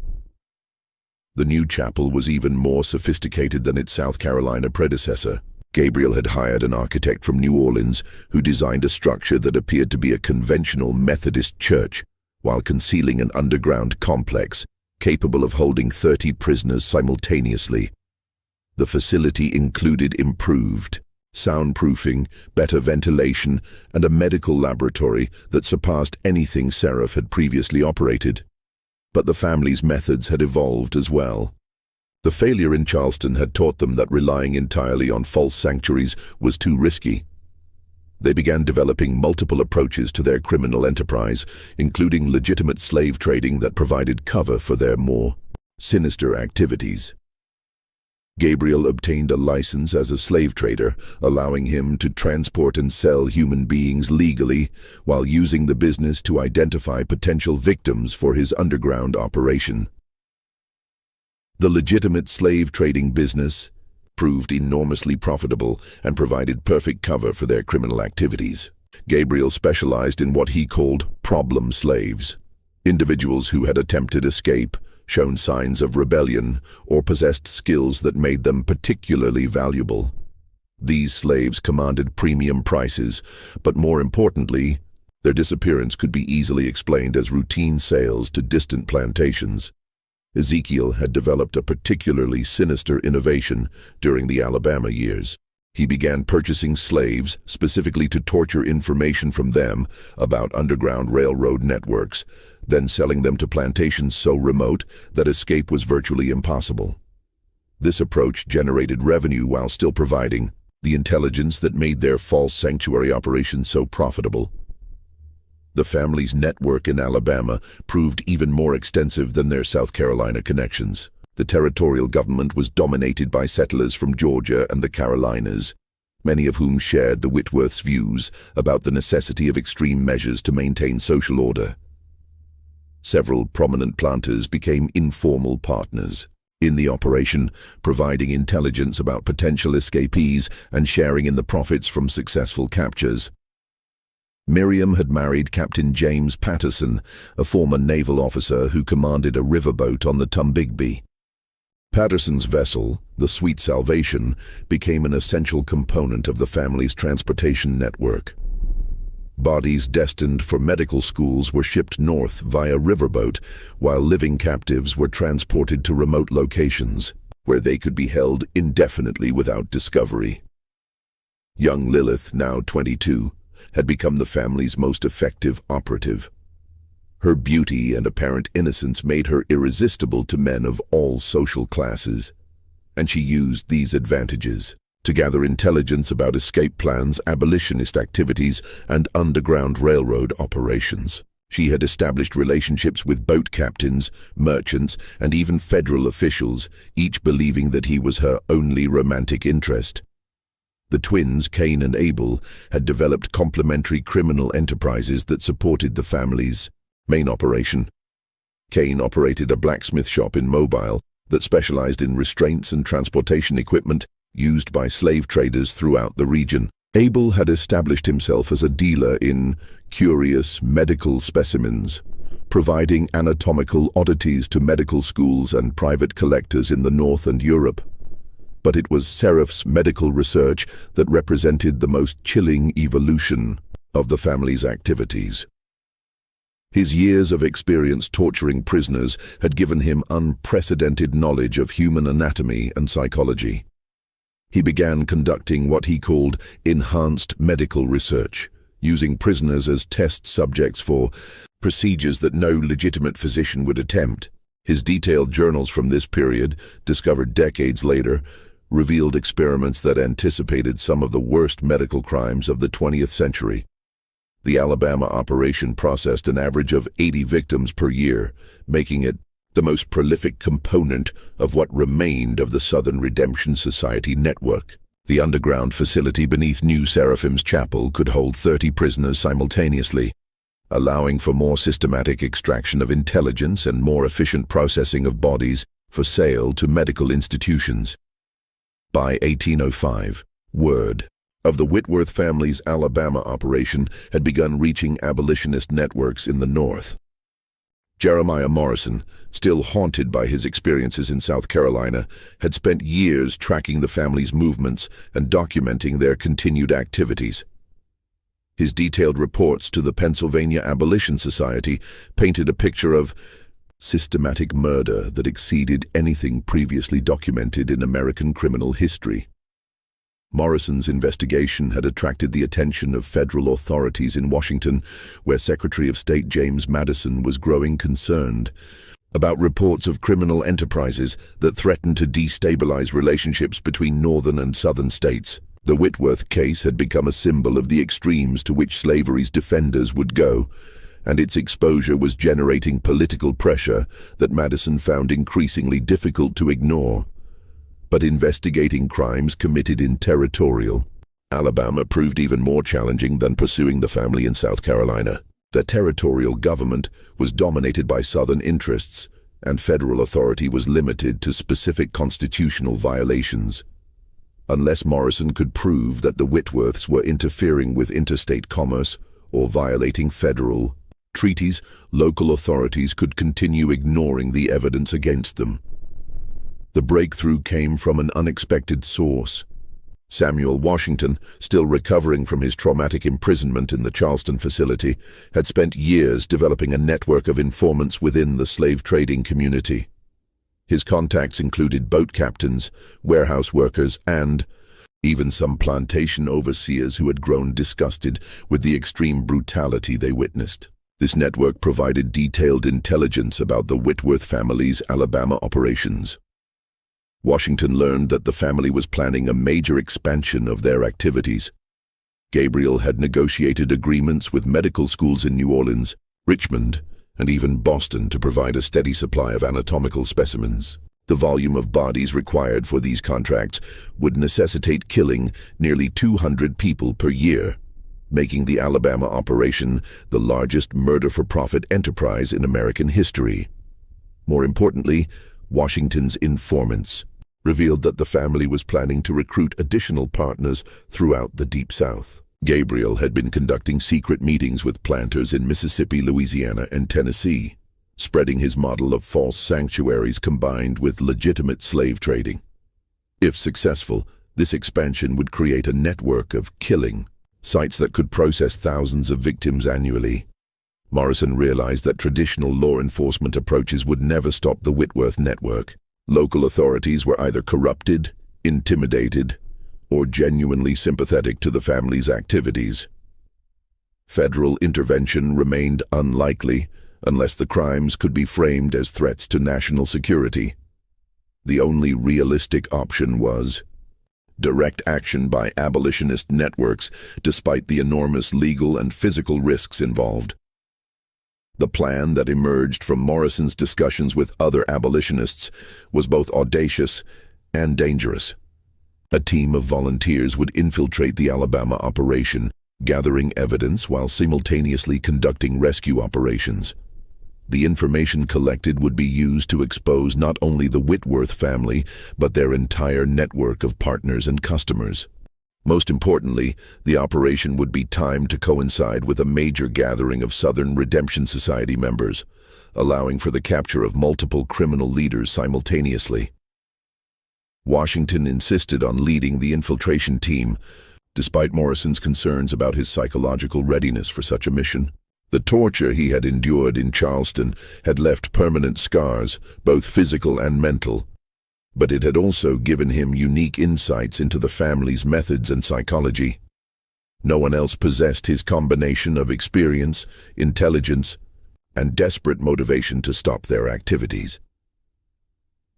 The new chapel was even more sophisticated than its South Carolina predecessor. Gabriel had hired an architect from New Orleans who designed a structure that appeared to be a conventional Methodist church, while concealing an underground complex capable of holding 30 prisoners simultaneously. The facility included improved soundproofing, better ventilation, and a medical laboratory that surpassed anything Seraph had previously operated. But the family's methods had evolved as well. The failure in Charleston had taught them that relying entirely on false sanctuaries was too risky. They began developing multiple approaches to their criminal enterprise, including legitimate slave trading that provided cover for their more sinister activities. Gabriel obtained a license as a slave trader, allowing him to transport and sell human beings legally, while using the business to identify potential victims for his underground operation. The legitimate slave trading business proved enormously profitable and provided perfect cover for their criminal activities. Gabriel specialized in what he called problem slaves, individuals who had attempted escape, shown signs of rebellion, or possessed skills that made them particularly valuable. These slaves commanded premium prices, but more importantly, their disappearance could be easily explained as routine sales to distant plantations. Ezekiel had developed a particularly sinister innovation during the Alabama years. He began purchasing slaves specifically to torture information from them about underground railroad networks, then selling them to plantations so remote that escape was virtually impossible. This approach generated revenue while still providing the intelligence that made their false sanctuary operations so profitable. The family's network in Alabama proved even more extensive than their South Carolina connections. The territorial government was dominated by settlers from Georgia and the Carolinas, many of whom shared the Whitworth's views about the necessity of extreme measures to maintain social order. Several prominent planters became informal partners in the operation, providing intelligence about potential escapees and sharing in the profits from successful captures. Miriam had married Captain James Patterson, a former naval officer who commanded a riverboat on the Tombigbee. Patterson's vessel, the Sweet Salvation, became an essential component of the family's transportation network. Bodies destined for medical schools were shipped north via riverboat, while living captives were transported to remote locations, where they could be held indefinitely without discovery. Young Lilith, now 22, had become the family's most effective operative. Her beauty and apparent innocence made her irresistible to men of all social classes, and she used these advantages to gather intelligence about escape plans, abolitionist activities, and underground railroad operations. She had established relationships with boat captains, merchants, and even federal officials, each believing that he was her only romantic interest. The twins, Cain and Abel, had developed complementary criminal enterprises that supported the family's main operation. Cain operated a blacksmith shop in Mobile that specialized in restraints and transportation equipment, used by slave traders throughout the region. Abel had established himself as a dealer in curious medical specimens, providing anatomical oddities to medical schools and private collectors in the North and Europe. But it was Seraph's medical research that represented the most chilling evolution of the family's activities. His years of experience torturing prisoners had given him unprecedented knowledge of human anatomy and psychology. He began conducting what he called enhanced medical research, using prisoners as test subjects for procedures that no legitimate physician would attempt. His detailed journals from this period, discovered decades later, revealed experiments that anticipated some of the worst medical crimes of the 20th century. The Alabama operation processed an average of 80 victims per year, making it the most prolific component of what remained of the Southern Redemption Society network. The underground facility beneath New Seraphim's Chapel could hold 30 prisoners simultaneously, allowing for more systematic extraction of intelligence and more efficient processing of bodies for sale to medical institutions. By 1805, word of the Whitworth family's Alabama operation had begun reaching abolitionist networks in the North. Jeremiah Morrison, still haunted by his experiences in South Carolina, had spent years tracking the family's movements and documenting their continued activities. His detailed reports to the Pennsylvania Abolition Society painted a picture of systematic murder that exceeded anything previously documented in American criminal history. Morrison's investigation had attracted the attention of federal authorities in Washington, where Secretary of State James Madison was growing concerned about reports of criminal enterprises that threatened to destabilize relationships between northern and southern states. The Whitworth case had become a symbol of the extremes to which slavery's defenders would go, and its exposure was generating political pressure that Madison found increasingly difficult to ignore. But investigating crimes committed in territorial Alabama proved even more challenging than pursuing the family in South Carolina. The territorial government was dominated by Southern interests, and federal authority was limited to specific constitutional violations. Unless Morrison could prove that the Whitworths were interfering with interstate commerce or violating federal treaties, local authorities could continue ignoring the evidence against them. The breakthrough came from an unexpected source. Samuel Washington, still recovering from his traumatic imprisonment in the Charleston facility, had spent years developing a network of informants within the slave trading community. His contacts included boat captains, warehouse workers, and even some plantation overseers who had grown disgusted with the extreme brutality they witnessed. This network provided detailed intelligence about the Whitworth family's Alabama operations. Washington learned that the family was planning a major expansion of their activities. Gabriel had negotiated agreements with medical schools in New Orleans, Richmond, and even Boston to provide a steady supply of anatomical specimens. The volume of bodies required for these contracts would necessitate killing nearly 200 people per year, making the Alabama operation the largest murder-for-profit enterprise in American history. More importantly, Washington's informants revealed that the family was planning to recruit additional partners throughout the Deep South. Gabriel had been conducting secret meetings with planters in Mississippi, Louisiana, and Tennessee, spreading his model of false sanctuaries combined with legitimate slave trading. If successful, this expansion would create a network of killing sites that could process thousands of victims annually. Morrison realized that traditional law enforcement approaches would never stop the Whitworth network. Local authorities were either corrupted, intimidated, or genuinely sympathetic to the family's activities. Federal intervention remained unlikely unless the crimes could be framed as threats to national security. The only realistic option was direct action by abolitionist networks, despite the enormous legal and physical risks involved. The plan that emerged from Morrison's discussions with other abolitionists was both audacious and dangerous. A team of volunteers would infiltrate the Alabama operation, gathering evidence while simultaneously conducting rescue operations. The information collected would be used to expose not only the Whitworth family, but their entire network of partners and customers. Most importantly, the operation would be timed to coincide with a major gathering of Southern Redemption Society members, allowing for the capture of multiple criminal leaders simultaneously. Washington insisted on leading the infiltration team, despite Morrison's concerns about his psychological readiness for such a mission. The torture he had endured in Charleston had left permanent scars, both physical and mental, but it had also given him unique insights into the family's methods and psychology. No one else possessed his combination of experience, intelligence, and desperate motivation to stop their activities.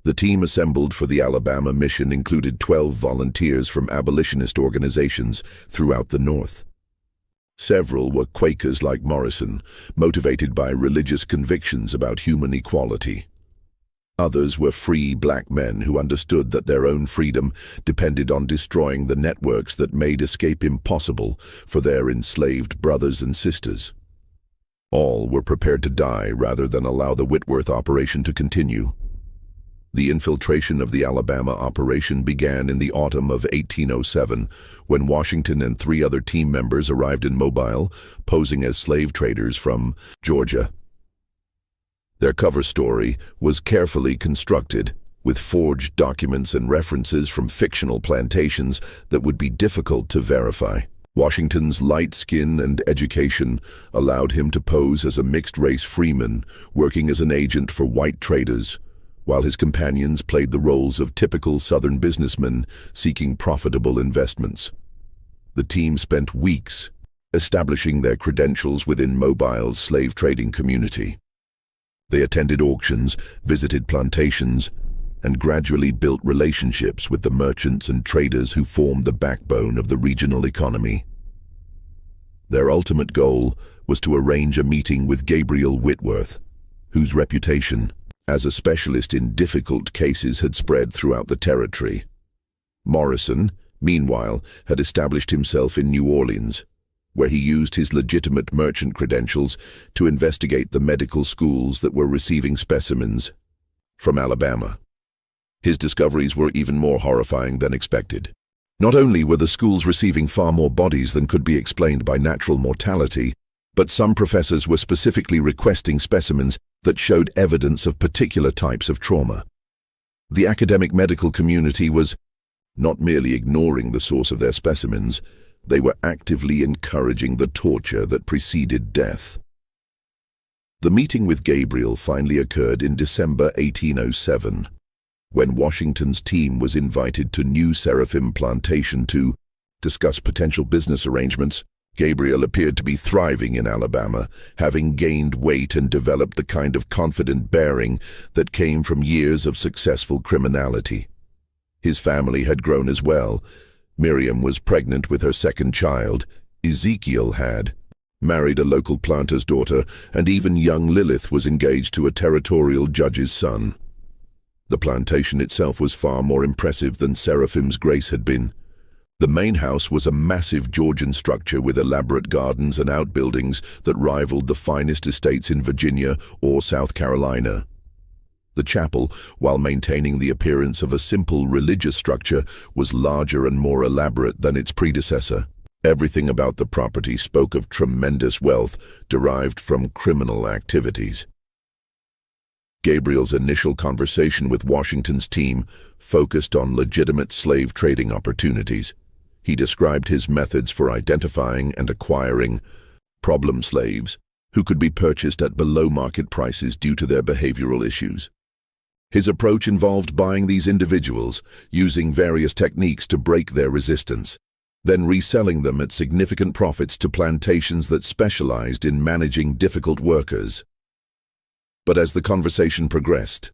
The team assembled for the Alabama mission included 12 volunteers from abolitionist organizations throughout the North. Several were Quakers like Morrison, motivated by religious convictions about human equality. Others were free black men who understood that their own freedom depended on destroying the networks that made escape impossible for their enslaved brothers and sisters. All were prepared to die rather than allow the Whitworth operation to continue. The infiltration of the Alabama operation began in the autumn of 1807, when Washington and 3 other team members arrived in Mobile, posing as slave traders from Georgia. Their cover story was carefully constructed, with forged documents and references from fictional plantations that would be difficult to verify. Washington's light skin and education allowed him to pose as a mixed-race freeman, working as an agent for white traders, while his companions played the roles of typical Southern businessmen seeking profitable investments. The team spent weeks establishing their credentials within Mobile's slave trading community. They attended auctions, visited plantations, and gradually built relationships with the merchants and traders who formed the backbone of the regional economy. Their ultimate goal was to arrange a meeting with Gabriel Whitworth, whose reputation as a specialist in difficult cases had spread throughout the territory. Morrison, meanwhile, had established himself in New Orleans, where he used his legitimate merchant credentials to investigate the medical schools that were receiving specimens from Alabama. His discoveries were even more horrifying than expected. Not only were the schools receiving far more bodies than could be explained by natural mortality, but some professors were specifically requesting specimens that showed evidence of particular types of trauma. The academic medical community was not merely ignoring the source of their specimens, they were actively encouraging the torture that preceded death. The meeting with Gabriel finally occurred in December 1807, when Washington's team was invited to New Seraphim Plantation to discuss potential business arrangements. Gabriel appeared to be thriving in Alabama, having gained weight and developed the kind of confident bearing that came from years of successful criminality. His family had grown as well. Miriam was pregnant with her second child. Ezekiel had married a local planter's daughter, and even young Lilith was engaged to a territorial judge's son. The plantation itself was far more impressive than Seraphim's Grace had been. The main house was a massive Georgian structure with elaborate gardens and outbuildings that rivaled the finest estates in Virginia or South Carolina. The chapel, while maintaining the appearance of a simple religious structure, was larger and more elaborate than its predecessor. Everything about the property spoke of tremendous wealth derived from criminal activities. Gabriel's initial conversation with Washington's team focused on legitimate slave trading opportunities. He described his methods for identifying and acquiring problem slaves who could be purchased at below-market prices due to their behavioral issues. His approach involved buying these individuals, using various techniques to break their resistance, then reselling them at significant profits to plantations that specialized in managing difficult workers. But as the conversation progressed,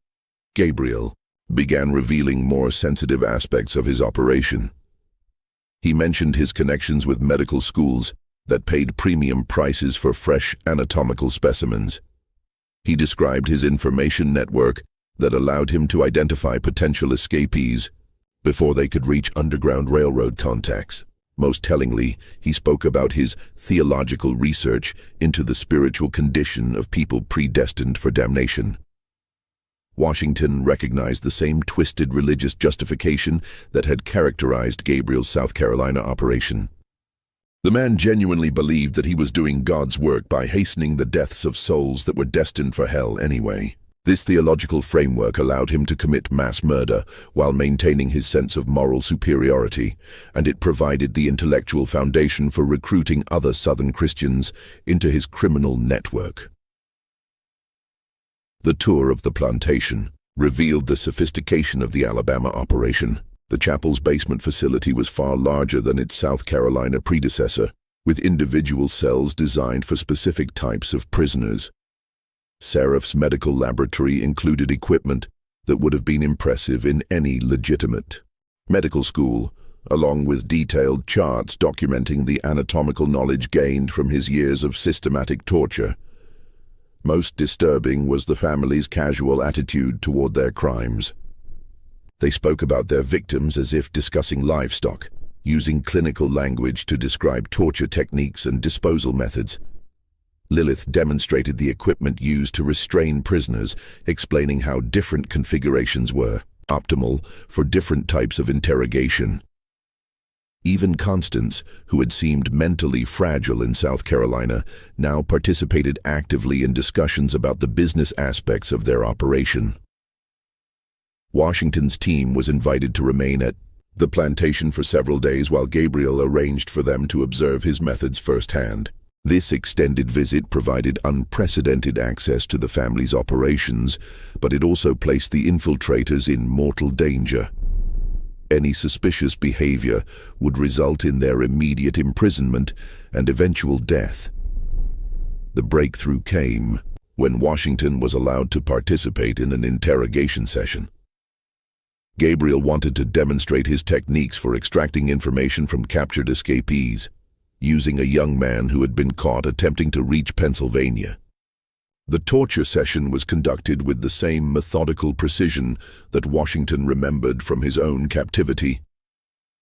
Gabriel began revealing more sensitive aspects of his operation. He mentioned his connections with medical schools that paid premium prices for fresh anatomical specimens. He described his information network that allowed him to identify potential escapees before they could reach underground railroad contacts. Most tellingly, he spoke about his theological research into the spiritual condition of people predestined for damnation. Washington recognized the same twisted religious justification that had characterized Gabriel's South Carolina operation. The man genuinely believed that he was doing God's work by hastening the deaths of souls that were destined for hell anyway. This theological framework allowed him to commit mass murder while maintaining his sense of moral superiority, and it provided the intellectual foundation for recruiting other Southern Christians into his criminal network. The tour of the plantation revealed the sophistication of the Alabama operation. The chapel's basement facility was far larger than its South Carolina predecessor, with individual cells designed for specific types of prisoners. Seraph's medical laboratory included equipment that would have been impressive in any legitimate medical school, along with detailed charts documenting the anatomical knowledge gained from his years of systematic torture. Most disturbing was the family's casual attitude toward their crimes. They spoke about their victims as if discussing livestock, using clinical language to describe torture techniques and disposal methods. Lilith demonstrated the equipment used to restrain prisoners, explaining how different configurations were optimal for different types of interrogation. Even Constance, who had seemed mentally fragile in South Carolina, now participated actively in discussions about the business aspects of their operation. Washington's team was invited to remain at the plantation for several days while Gabriel arranged for them to observe his methods firsthand. This extended visit provided unprecedented access to the family's operations, but it also placed the infiltrators in mortal danger. Any suspicious behavior would result in their immediate imprisonment and eventual death. The breakthrough came when Washington was allowed to participate in an interrogation session. Gabriel wanted to demonstrate his techniques for extracting information from captured escapees, using a young man who had been caught attempting to reach Pennsylvania. The torture session was conducted with the same methodical precision that Washington remembered from his own captivity.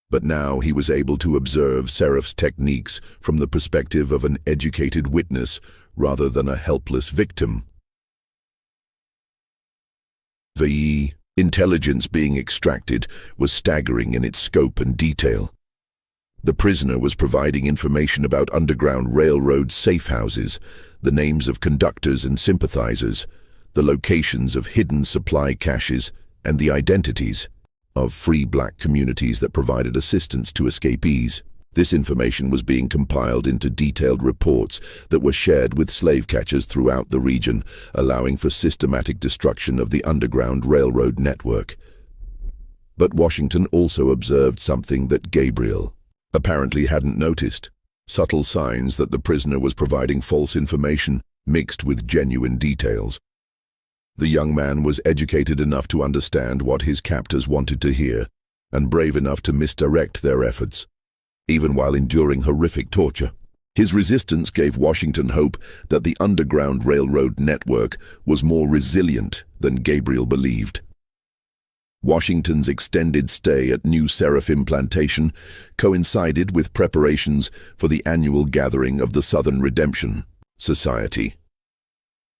But now he was able to observe Seraph's techniques from the perspective of an educated witness rather than a helpless victim. The intelligence being extracted was staggering in its scope and detail. The prisoner was providing information about Underground Railroad safe houses, the names of conductors and sympathizers, the locations of hidden supply caches, and the identities of free black communities that provided assistance to escapees. This information was being compiled into detailed reports that were shared with slave catchers throughout the region, allowing for systematic destruction of the Underground Railroad network. But Washington also observed something that Gabriel apparently hadn't noticed: subtle signs that the prisoner was providing false information mixed with genuine details. The young man was educated enough to understand what his captors wanted to hear, and brave enough to misdirect their efforts, even while enduring horrific torture. His resistance gave Washington hope that the Underground Railroad network was more resilient than Gabriel believed. Washington's extended stay at New Seraphim Plantation coincided with preparations for the annual gathering of the Southern Redemption Society.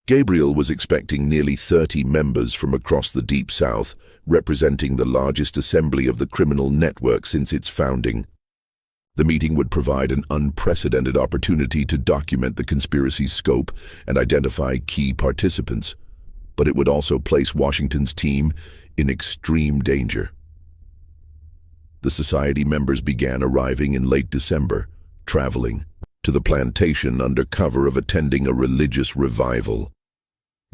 Gabriel was expecting nearly 30 members from across the Deep South, representing the largest assembly of the criminal network since its founding. The meeting would provide an unprecedented opportunity to document the conspiracy's scope and identify key participants, but it would also place Washington's team in extreme danger. The society members began arriving in late December, traveling to the plantation under cover of attending a religious revival.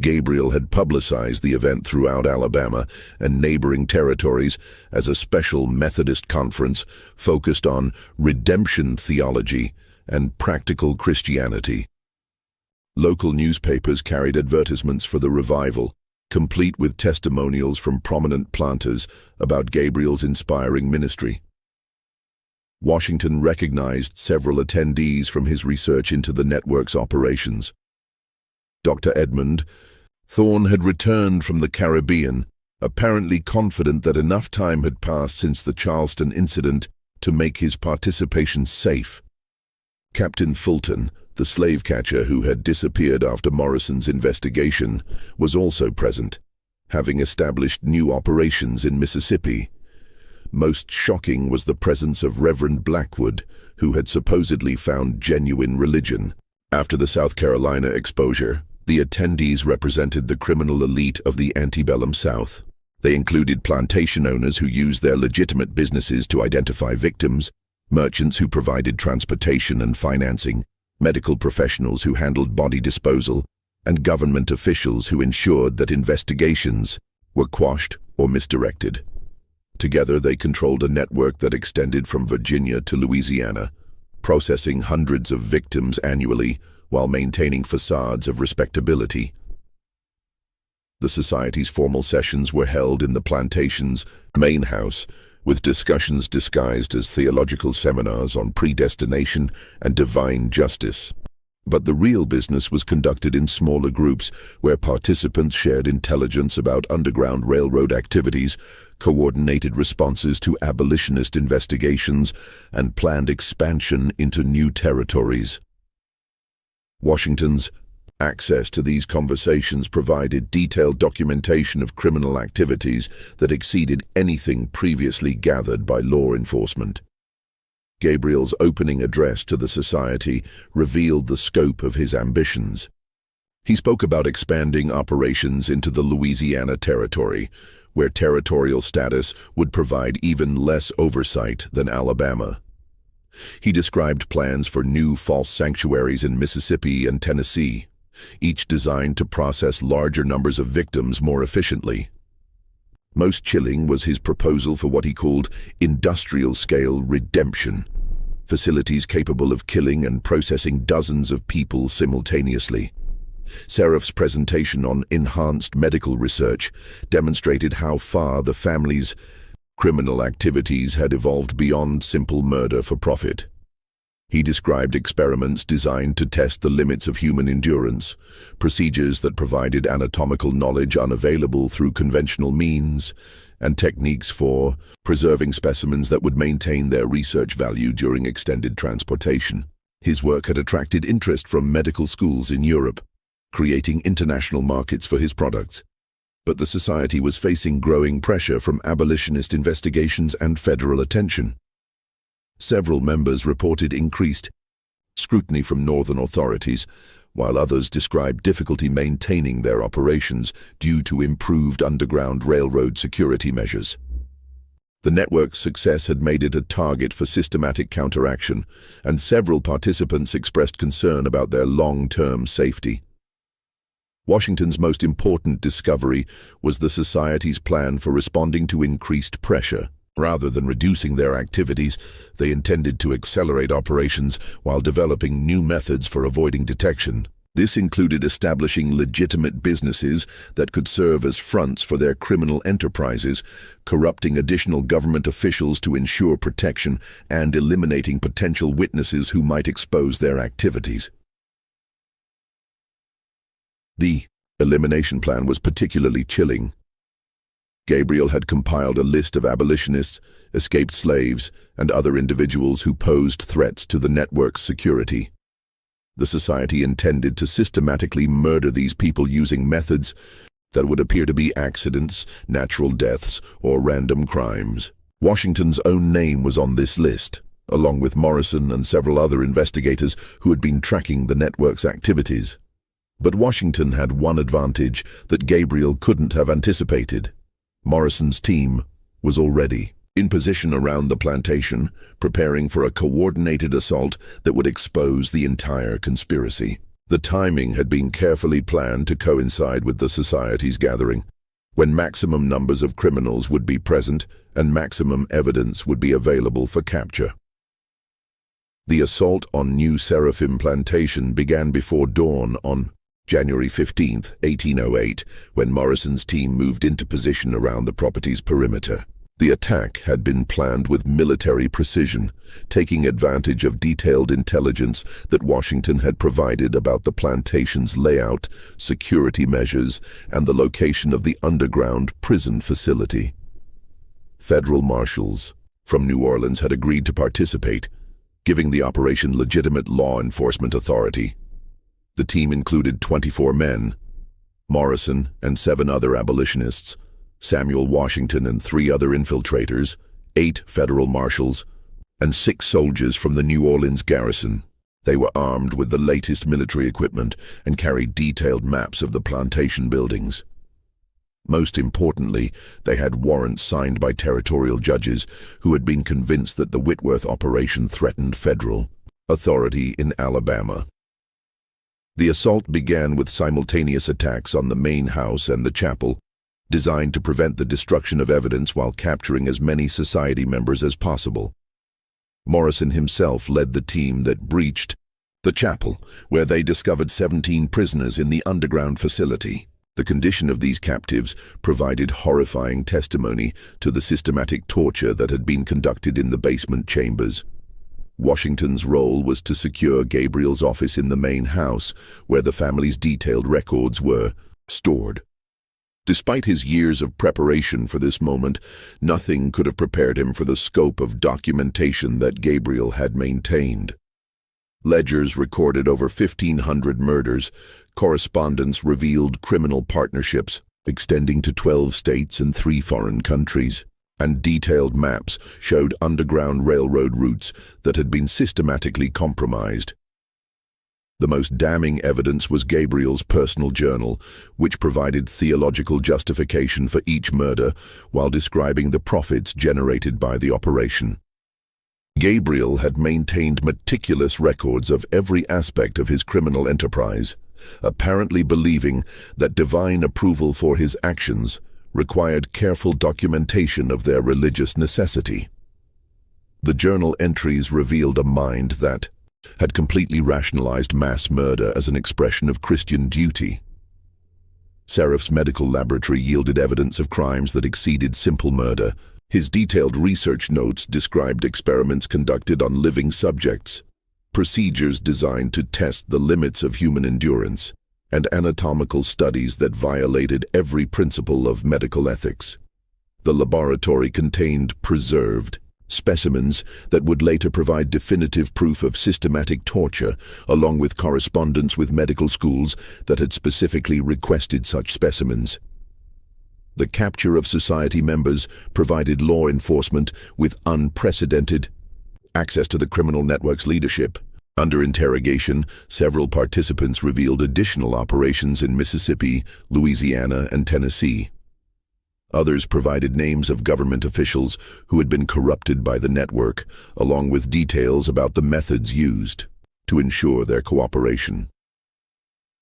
Gabriel had publicized the event throughout Alabama and neighboring territories as a special Methodist conference focused on redemption theology and practical Christianity. Local newspapers carried advertisements for the revival, complete with testimonials from prominent planters about Gabriel's inspiring ministry. Washington recognized several attendees from his research into the network's operations. Dr. Edmund Thorne had returned from the Caribbean, apparently confident that enough time had passed since the Charleston incident to make his participation safe. Captain Fulton, the slave catcher who had disappeared after Morrison's investigation, was also present, having established new operations in Mississippi. Most shocking was the presence of Reverend Blackwood, who had supposedly found genuine religion. After the South Carolina exposure, the attendees represented the criminal elite of the antebellum South. They included plantation owners who used their legitimate businesses to identify victims, merchants who provided transportation and financing, medical professionals who handled body disposal, and government officials who ensured that investigations were quashed or misdirected. Together, they controlled a network that extended from Virginia to Louisiana, processing hundreds of victims annually while maintaining facades of respectability. The Society's formal sessions were held in the plantation's main house, with discussions disguised as theological seminars on predestination and divine justice. But the real business was conducted in smaller groups where participants shared intelligence about Underground Railroad activities, coordinated responses to abolitionist investigations, and planned expansion into new territories. Washington's access to these conversations provided detailed documentation of criminal activities that exceeded anything previously gathered by law enforcement. Gabriel's opening address to the Society revealed the scope of his ambitions. He spoke about expanding operations into the Louisiana Territory, where territorial status would provide even less oversight than Alabama. He described plans for new false sanctuaries in Mississippi and Tennessee, each designed to process larger numbers of victims more efficiently. Most chilling was his proposal for what he called industrial-scale redemption, facilities capable of killing and processing dozens of people simultaneously. Serap's presentation on enhanced medical research demonstrated how far the family's criminal activities had evolved beyond simple murder for profit. He described experiments designed to test the limits of human endurance, procedures that provided anatomical knowledge unavailable through conventional means, and techniques for preserving specimens that would maintain their research value during extended transportation. His work had attracted interest from medical schools in Europe, creating international markets for his products. But the Society was facing growing pressure from abolitionist investigations and federal attention. Several members reported increased scrutiny from northern authorities, while others described difficulty maintaining their operations due to improved Underground Railroad security measures. The network's success had made it a target for systematic counteraction, and several participants expressed concern about their long-term safety. Washington's most important discovery was the Society's plan for responding to increased pressure. Rather than reducing their activities, they intended to accelerate operations while developing new methods for avoiding detection. This included establishing legitimate businesses that could serve as fronts for their criminal enterprises, corrupting additional government officials to ensure protection, and eliminating potential witnesses who might expose their activities. The elimination plan was particularly chilling. Gabriel had compiled a list of abolitionists, escaped slaves, and other individuals who posed threats to the network's security. The Society intended to systematically murder these people using methods that would appear to be accidents, natural deaths, or random crimes. Washington's own name was on this list, along with Morrison and several other investigators who had been tracking the network's activities. But Washington had one advantage that Gabriel couldn't have anticipated. Morrison's team was already in position around the plantation, preparing for a coordinated assault that would expose the entire conspiracy. The timing had been carefully planned to coincide with the Society's gathering, when maximum numbers of criminals would be present and maximum evidence would be available for capture. The assault on New Seraphim Plantation began before dawn on January 15, 1808, when Morrison's team moved into position around the property's perimeter. The attack had been planned with military precision, taking advantage of detailed intelligence that Washington had provided about the plantation's layout, security measures, and the location of the underground prison facility. Federal marshals, from New Orleans had agreed to participate, giving the operation legitimate law enforcement authority. The team included 24 men, Morrison and 7 other abolitionists, Samuel Washington and 3 other infiltrators, 8 federal marshals, and 6 soldiers from the New Orleans garrison. They were armed with the latest military equipment and carried detailed maps of the plantation buildings. Most importantly, they had warrants signed by territorial judges who had been convinced that the Whitworth operation threatened federal authority in Alabama. The assault began with simultaneous attacks on the main house and the chapel, designed to prevent the destruction of evidence while capturing as many society members as possible. Morrison himself led the team that breached the chapel, where they discovered 17 prisoners in the underground facility. The condition of these captives provided horrifying testimony to the systematic torture that had been conducted in the basement chambers. Washington's role was to secure Gabriel's office in the main house, where the family's detailed records were stored. Despite his years of preparation for this moment, nothing could have prepared him for the scope of documentation that Gabriel had maintained. Ledgers recorded over 1,500 murders, correspondence revealed criminal partnerships extending to 12 states and 3 foreign countries, and detailed maps showed underground railroad routes that had been systematically compromised. The most damning evidence was Gabriel's personal journal, which provided theological justification for each murder while describing the profits generated by the operation. Gabriel had maintained meticulous records of every aspect of his criminal enterprise, apparently believing that divine approval for his actions required careful documentation of their religious necessity. The journal entries revealed a mind that had completely rationalized mass murder as an expression of Christian duty. Seraph's medical laboratory yielded evidence of crimes that exceeded simple murder. His detailed research notes described experiments conducted on living subjects, procedures designed to test the limits of human endurance, and anatomical studies that violated every principle of medical ethics. The laboratory contained preserved specimens that would later provide definitive proof of systematic torture, along with correspondence with medical schools that had specifically requested such specimens. The capture of society members provided law enforcement with unprecedented access to the criminal network's leadership. Under interrogation, several participants revealed additional operations in Mississippi, Louisiana, and Tennessee. Others provided names of government officials who had been corrupted by the network, along with details about the methods used to ensure their cooperation.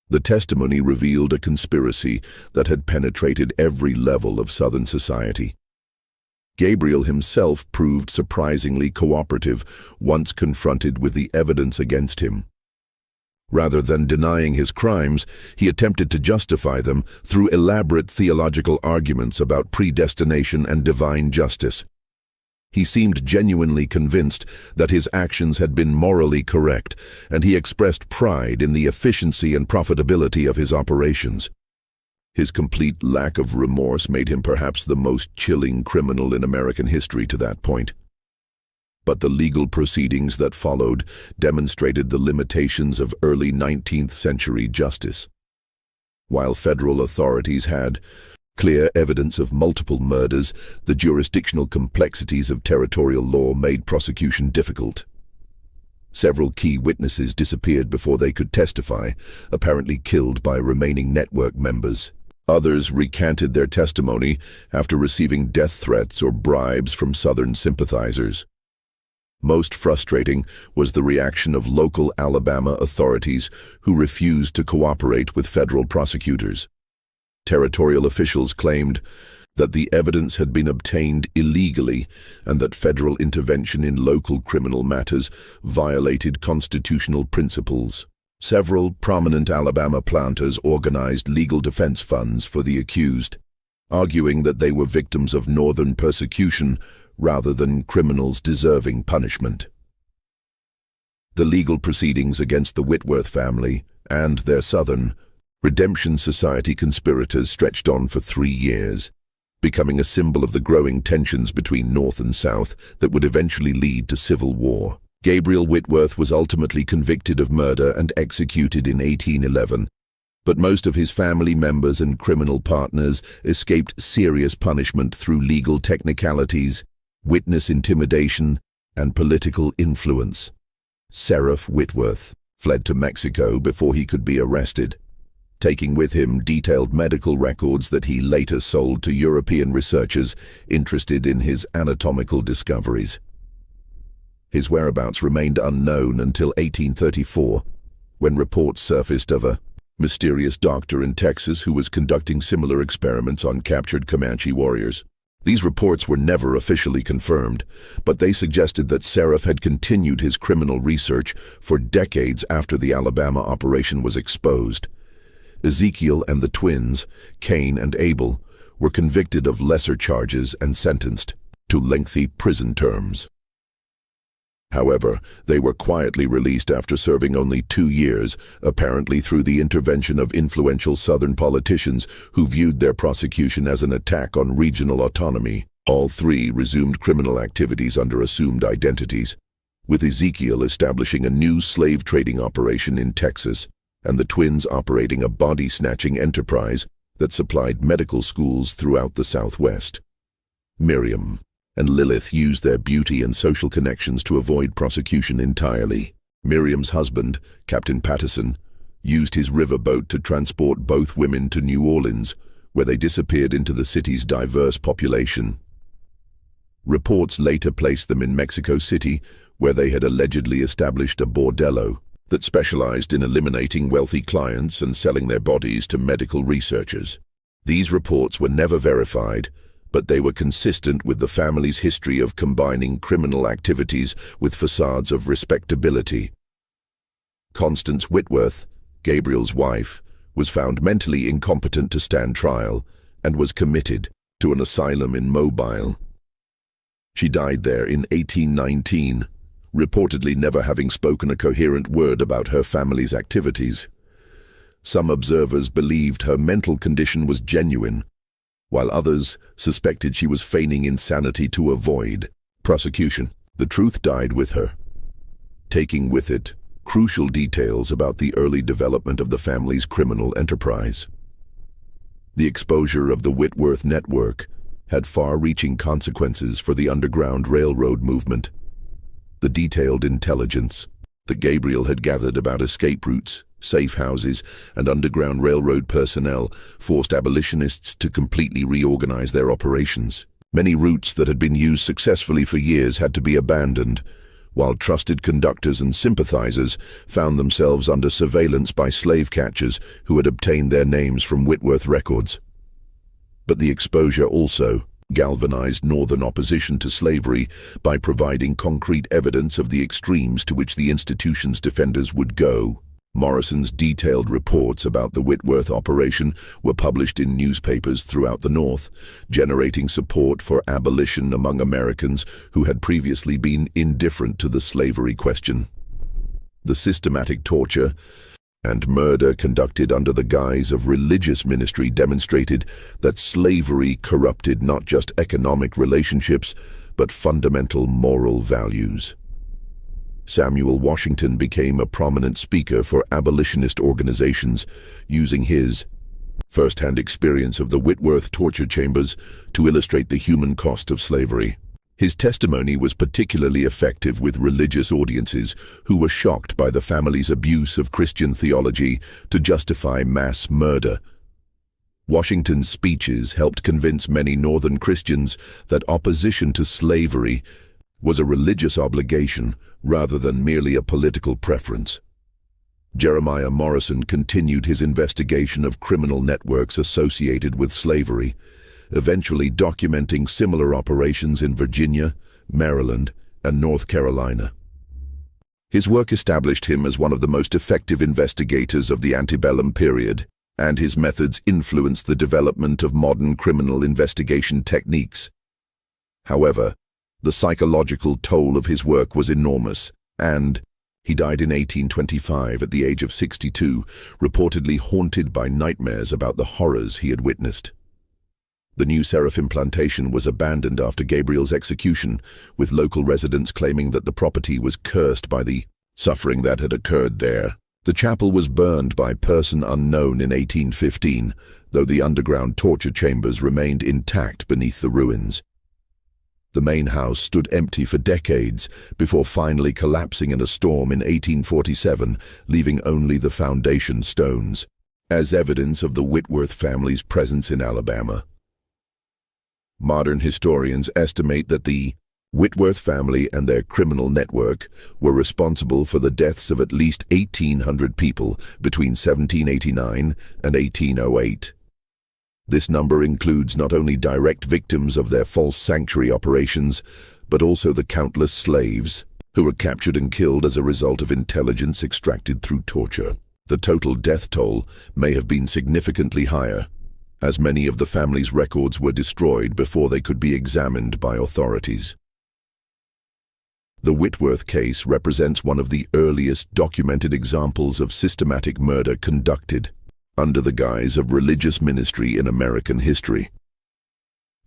The testimony revealed a conspiracy that had penetrated every level of Southern society. Gabriel himself proved surprisingly cooperative once confronted with the evidence against him. Rather than denying his crimes, he attempted to justify them through elaborate theological arguments about predestination and divine justice. He seemed genuinely convinced that his actions had been morally correct, and he expressed pride in the efficiency and profitability of his operations. His complete lack of remorse made him perhaps the most chilling criminal in American history to that point. But the legal proceedings that followed demonstrated the limitations of early 19th century justice. While federal authorities had clear evidence of multiple murders, the jurisdictional complexities of territorial law made prosecution difficult. Several key witnesses disappeared before they could testify, apparently killed by remaining network members. Others recanted their testimony after receiving death threats or bribes from Southern sympathizers. Most frustrating was the reaction of local Alabama authorities who refused to cooperate with federal prosecutors. Territorial officials claimed that the evidence had been obtained illegally and that federal intervention in local criminal matters violated constitutional principles. Several prominent Alabama planters organized legal defense funds for the accused, arguing that they were victims of northern persecution rather than criminals deserving punishment. The legal proceedings against the Whitworth family and their Southern Redemption Society conspirators stretched on for 3 years. becoming a symbol of the growing tensions between North and South that would eventually lead to civil war. Gabriel Whitworth was ultimately convicted of murder and executed in 1811, but most of his family members and criminal partners escaped serious punishment through legal technicalities, witness intimidation, and political influence. Seraph Whitworth fled to Mexico before he could be arrested, taking with him detailed medical records that he later sold to European researchers interested in his anatomical discoveries. His whereabouts remained unknown until 1834, when reports surfaced of a mysterious doctor in Texas who was conducting similar experiments on captured Comanche warriors. These reports were never officially confirmed, but they suggested that Seraph had continued his criminal research for decades after the Alabama operation was exposed. Ezekiel and the twins, Cain and Abel, were convicted of lesser charges and sentenced to lengthy prison terms. However, they were quietly released after serving only 2 years, apparently through the intervention of influential Southern politicians who viewed their prosecution as an attack on regional autonomy. All three resumed criminal activities under assumed identities, with Ezekiel establishing a new slave trading operation in Texas, and the twins operating a body-snatching enterprise that supplied medical schools throughout the Southwest. Miriam and Lilith used their beauty and social connections to avoid prosecution entirely. Miriam's husband, Captain Patterson, used his riverboat to transport both women to New Orleans, where they disappeared into the city's diverse population. Reports later placed them in Mexico City, where they had allegedly established a bordello that specialized in eliminating wealthy clients and selling their bodies to medical researchers. These reports were never verified, but they were consistent with the family's history of combining criminal activities with facades of respectability. Constance Whitworth, Gabriel's wife, was found mentally incompetent to stand trial and was committed to an asylum in Mobile. She died there in 1819, reportedly never having spoken a coherent word about her family's activities. Some observers believed her mental condition was genuine, while others suspected she was feigning insanity to avoid prosecution. The truth died with her, taking with it crucial details about the early development of the family's criminal enterprise. The exposure of the Whitworth network had far-reaching consequences for the Underground Railroad movement. The detailed intelligence that Gabriel had gathered about escape routes, safe houses, and Underground Railroad personnel forced abolitionists to completely reorganize their operations. Many routes that had been used successfully for years had to be abandoned, while trusted conductors and sympathizers found themselves under surveillance by slave catchers who had obtained their names from Whitworth records. But the exposure also galvanized Northern opposition to slavery by providing concrete evidence of the extremes to which the institution's defenders would go. Morrison's detailed reports about the Whitworth operation were published in newspapers throughout the North, generating support for abolition among Americans who had previously been indifferent to the slavery question. The systematic torture and murder conducted under the guise of religious ministry demonstrated that slavery corrupted not just economic relationships, but fundamental moral values. Samuel Washington became a prominent speaker for abolitionist organizations, using his first-hand experience of the Whitworth torture chambers to illustrate the human cost of slavery. His testimony was particularly effective with religious audiences who were shocked by the family's abuse of Christian theology to justify mass murder. Washington's speeches helped convince many Northern Christians that opposition to slavery was a religious obligation rather than merely a political preference. Jeremiah Morrison continued his investigation of criminal networks associated with slavery, eventually documenting similar operations in Virginia, Maryland, and North Carolina. His work established him as one of the most effective investigators of the antebellum period, and his methods influenced the development of modern criminal investigation techniques. However, the psychological toll of his work was enormous, and he died in 1825 at the age of 62, reportedly haunted by nightmares about the horrors he had witnessed. The new Seraphim plantation was abandoned after Gabriel's execution, with local residents claiming that the property was cursed by the suffering that had occurred there. The chapel was burned by person unknown in 1815, though the underground torture chambers remained intact beneath the ruins. The main house stood empty for decades before finally collapsing in a storm in 1847, leaving only the foundation stones, as evidence of the Whitworth family's presence in Alabama. Modern historians estimate that the Whitworth family and their criminal network were responsible for the deaths of at least 1,800 people between 1789 and 1808. This number includes not only direct victims of their false sanctuary operations, but also the countless slaves who were captured and killed as a result of intelligence extracted through torture. The total death toll may have been significantly higher, as many of the family's records were destroyed before they could be examined by authorities. The Whitworth case represents one of the earliest documented examples of systematic murder conducted under the guise of religious ministry in American history.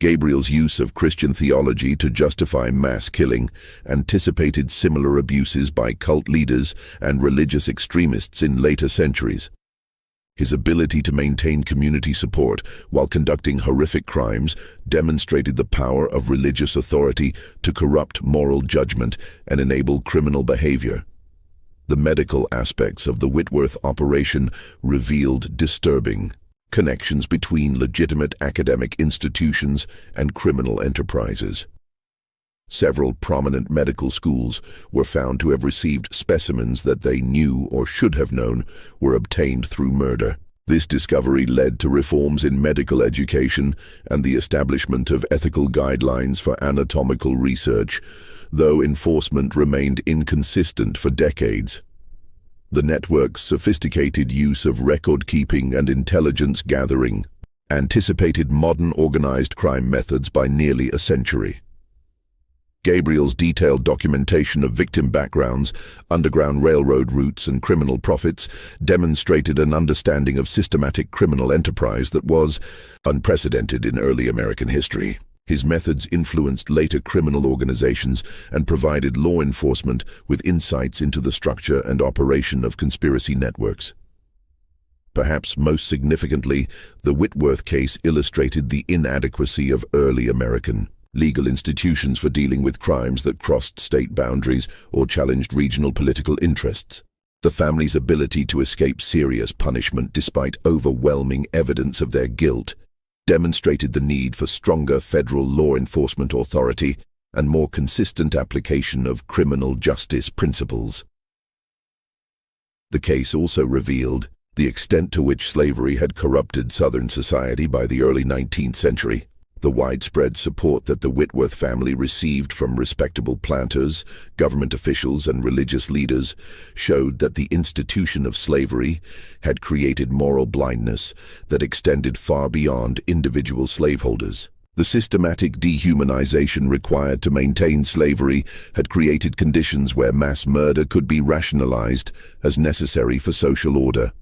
Gabriel's use of Christian theology to justify mass killing anticipated similar abuses by cult leaders and religious extremists in later centuries. His ability to maintain community support while conducting horrific crimes demonstrated the power of religious authority to corrupt moral judgment and enable criminal behavior. The medical aspects of the Whitworth operation revealed disturbing connections between legitimate academic institutions and criminal enterprises. Several prominent medical schools were found to have received specimens that they knew or should have known were obtained through murder. This discovery led to reforms in medical education and the establishment of ethical guidelines for anatomical research, though enforcement remained inconsistent for decades. The network's sophisticated use of record-keeping and intelligence gathering anticipated modern organized crime methods by nearly a century. Gabriel's detailed documentation of victim backgrounds, underground railroad routes, and criminal profits demonstrated an understanding of systematic criminal enterprise that was unprecedented in early American history. His methods influenced later criminal organizations and provided law enforcement with insights into the structure and operation of conspiracy networks. Perhaps most significantly, the Whitworth case illustrated the inadequacy of early American legal institutions for dealing with crimes that crossed state boundaries or challenged regional political interests. The family's ability to escape serious punishment despite overwhelming evidence of their guilt demonstrated the need for stronger federal law enforcement authority and more consistent application of criminal justice principles. The case also revealed the extent to which slavery had corrupted Southern society by the early 19th century. The widespread support that the Whitworth family received from respectable planters, government officials, and religious leaders showed that the institution of slavery had created moral blindness that extended far beyond individual slaveholders. The systematic dehumanization required to maintain slavery had created conditions where mass murder could be rationalized as necessary for social order.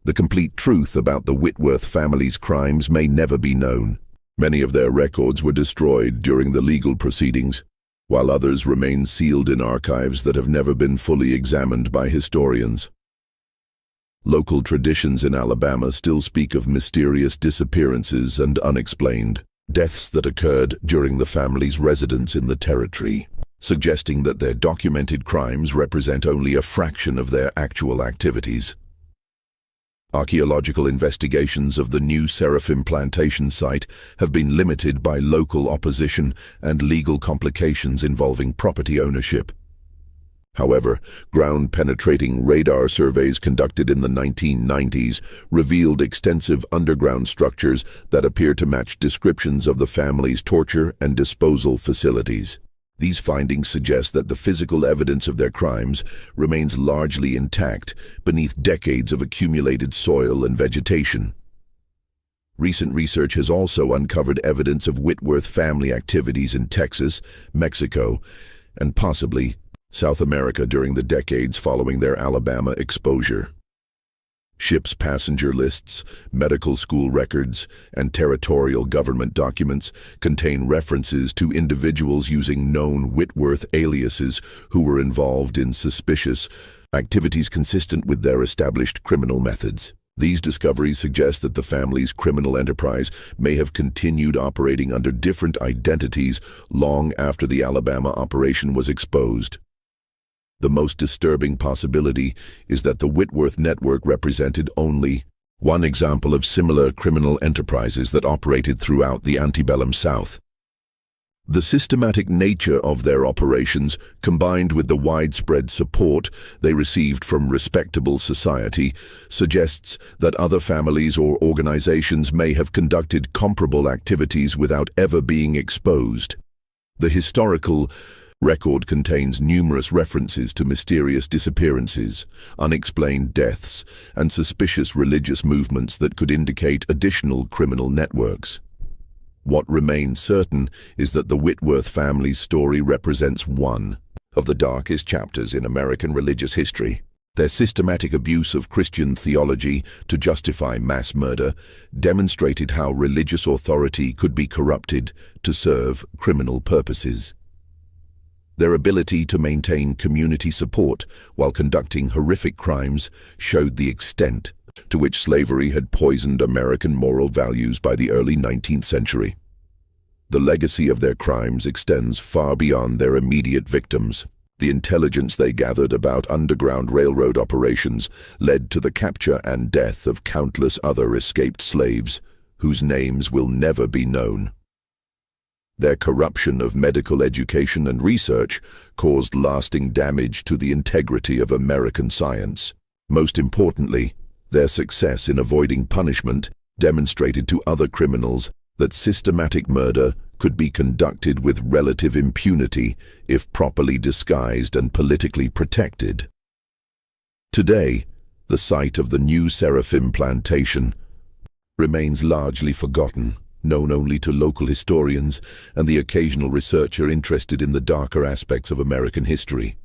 The complete truth about the Whitworth family's crimes may never be known. Many of their records were destroyed during the legal proceedings, while others remain sealed in archives that have never been fully examined by historians. Local traditions in Alabama still speak of mysterious disappearances and unexplained deaths that occurred during the family's residence in the territory, suggesting that their documented crimes represent only a fraction of their actual activities. Archaeological investigations of the new Seraphim plantation site have been limited by local opposition and legal complications involving property ownership. However, ground-penetrating radar surveys conducted in the 1990s revealed extensive underground structures that appear to match descriptions of the family's torture and disposal facilities. These findings suggest that the physical evidence of their crimes remains largely intact beneath decades of accumulated soil and vegetation. Recent research has also uncovered evidence of Whitworth family activities in Texas, Mexico, and possibly South America during the decades following their Alabama exposure. Ships' passenger lists, medical school records, and territorial government documents contain references to individuals using known Whitworth aliases who were involved in suspicious activities consistent with their established criminal methods. These discoveries suggest that the family's criminal enterprise may have continued operating under different identities long after the Alabama operation was exposed. The most disturbing possibility is that the Whitworth network represented only one example of similar criminal enterprises that operated throughout the antebellum South. The systematic nature of their operations, combined with the widespread support they received from respectable society, suggests that other families or organizations may have conducted comparable activities without ever being exposed. The historical record contains numerous references to mysterious disappearances, unexplained deaths, and suspicious religious movements that could indicate additional criminal networks. What remains certain is that the Whitworth family's story represents one of the darkest chapters in American religious history. Their systematic abuse of Christian theology to justify mass murder demonstrated how religious authority could be corrupted to serve criminal purposes. Their ability to maintain community support while conducting horrific crimes showed the extent to which slavery had poisoned American moral values by the early 19th century. The legacy of their crimes extends far beyond their immediate victims. The intelligence they gathered about underground railroad operations led to the capture and death of countless other escaped slaves, whose names will never be known. Their corruption of medical education and research caused lasting damage to the integrity of American science. Most importantly, their success in avoiding punishment demonstrated to other criminals that systematic murder could be conducted with relative impunity if properly disguised and politically protected. Today, the site of the New Seraphim plantation remains largely forgotten, known only to local historians and the occasional researcher interested in the darker aspects of American history.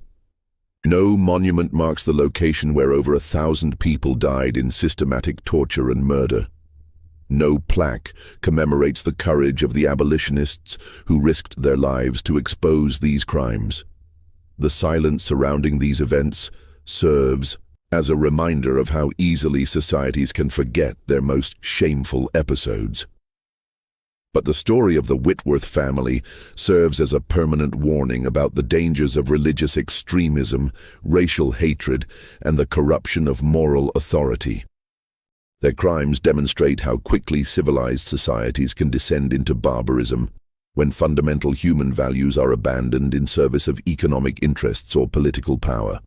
No monument marks the location where over 1,000 people died in systematic torture and murder. No plaque commemorates the courage of the abolitionists who risked their lives to expose these crimes. The silence surrounding these events serves as a reminder of how easily societies can forget their most shameful episodes. But the story of the Whitworth family serves as a permanent warning about the dangers of religious extremism, racial hatred, and the corruption of moral authority. Their crimes demonstrate how quickly civilized societies can descend into barbarism when fundamental human values are abandoned in service of economic interests or political power.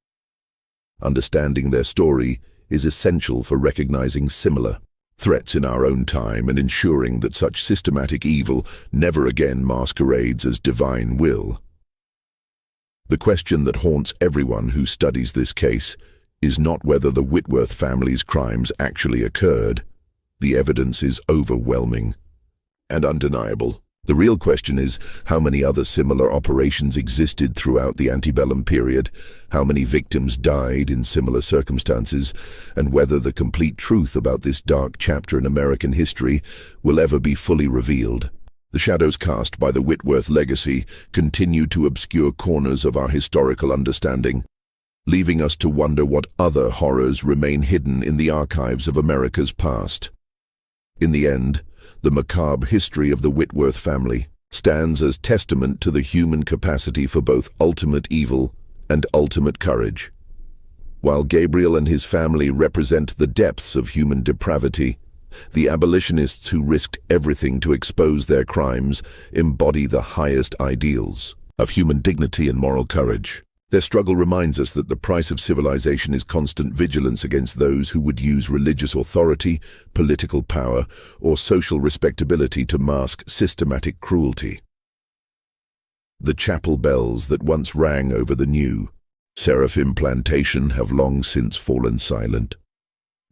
Understanding their story is essential for recognizing similar threats in our own time and ensuring that such systematic evil never again masquerades as divine will. The question that haunts everyone who studies this case is not whether the Whitworth family's crimes actually occurred. The evidence is overwhelming and undeniable. The real question is how many other similar operations existed throughout the antebellum period, how many victims died in similar circumstances, and whether the complete truth about this dark chapter in American history will ever be fully revealed. The shadows cast by the Whitworth legacy continue to obscure corners of our historical understanding, leaving us to wonder what other horrors remain hidden in the archives of America's past. In the end, the macabre history of the Whitworth family stands as testament to the human capacity for both ultimate evil and ultimate courage. While Gabriel and his family represent the depths of human depravity, the abolitionists who risked everything to expose their crimes embody the highest ideals of human dignity and moral courage. Their struggle reminds us that the price of civilization is constant vigilance against those who would use religious authority, political power, or social respectability to mask systematic cruelty. The chapel bells that once rang over the New Seraphim plantation have long since fallen silent,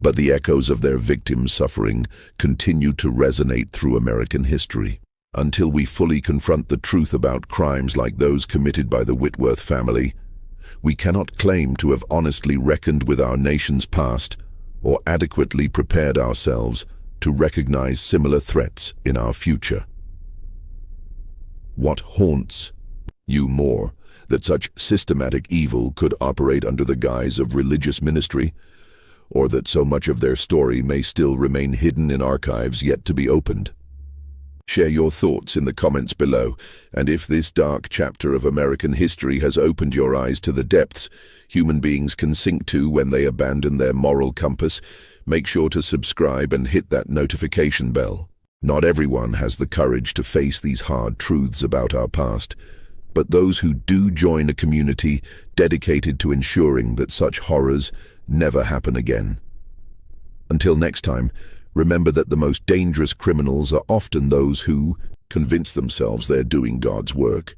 but the echoes of their victims' suffering continue to resonate through American history. Until we fully confront the truth about crimes like those committed by the Whitworth family, we cannot claim to have honestly reckoned with our nation's past or adequately prepared ourselves to recognize similar threats in our future. What haunts you more, that such systematic evil could operate under the guise of religious ministry, or that so much of their story may still remain hidden in archives yet to be opened? Share your thoughts in the comments below, and if this dark chapter of American history has opened your eyes to the depths human beings can sink to when they abandon their moral compass, make sure to subscribe and hit that notification bell. Not everyone has the courage to face these hard truths about our past, but those who do join a community dedicated to ensuring that such horrors never happen again. Until next time, remember that the most dangerous criminals are often those who convince themselves they're doing God's work.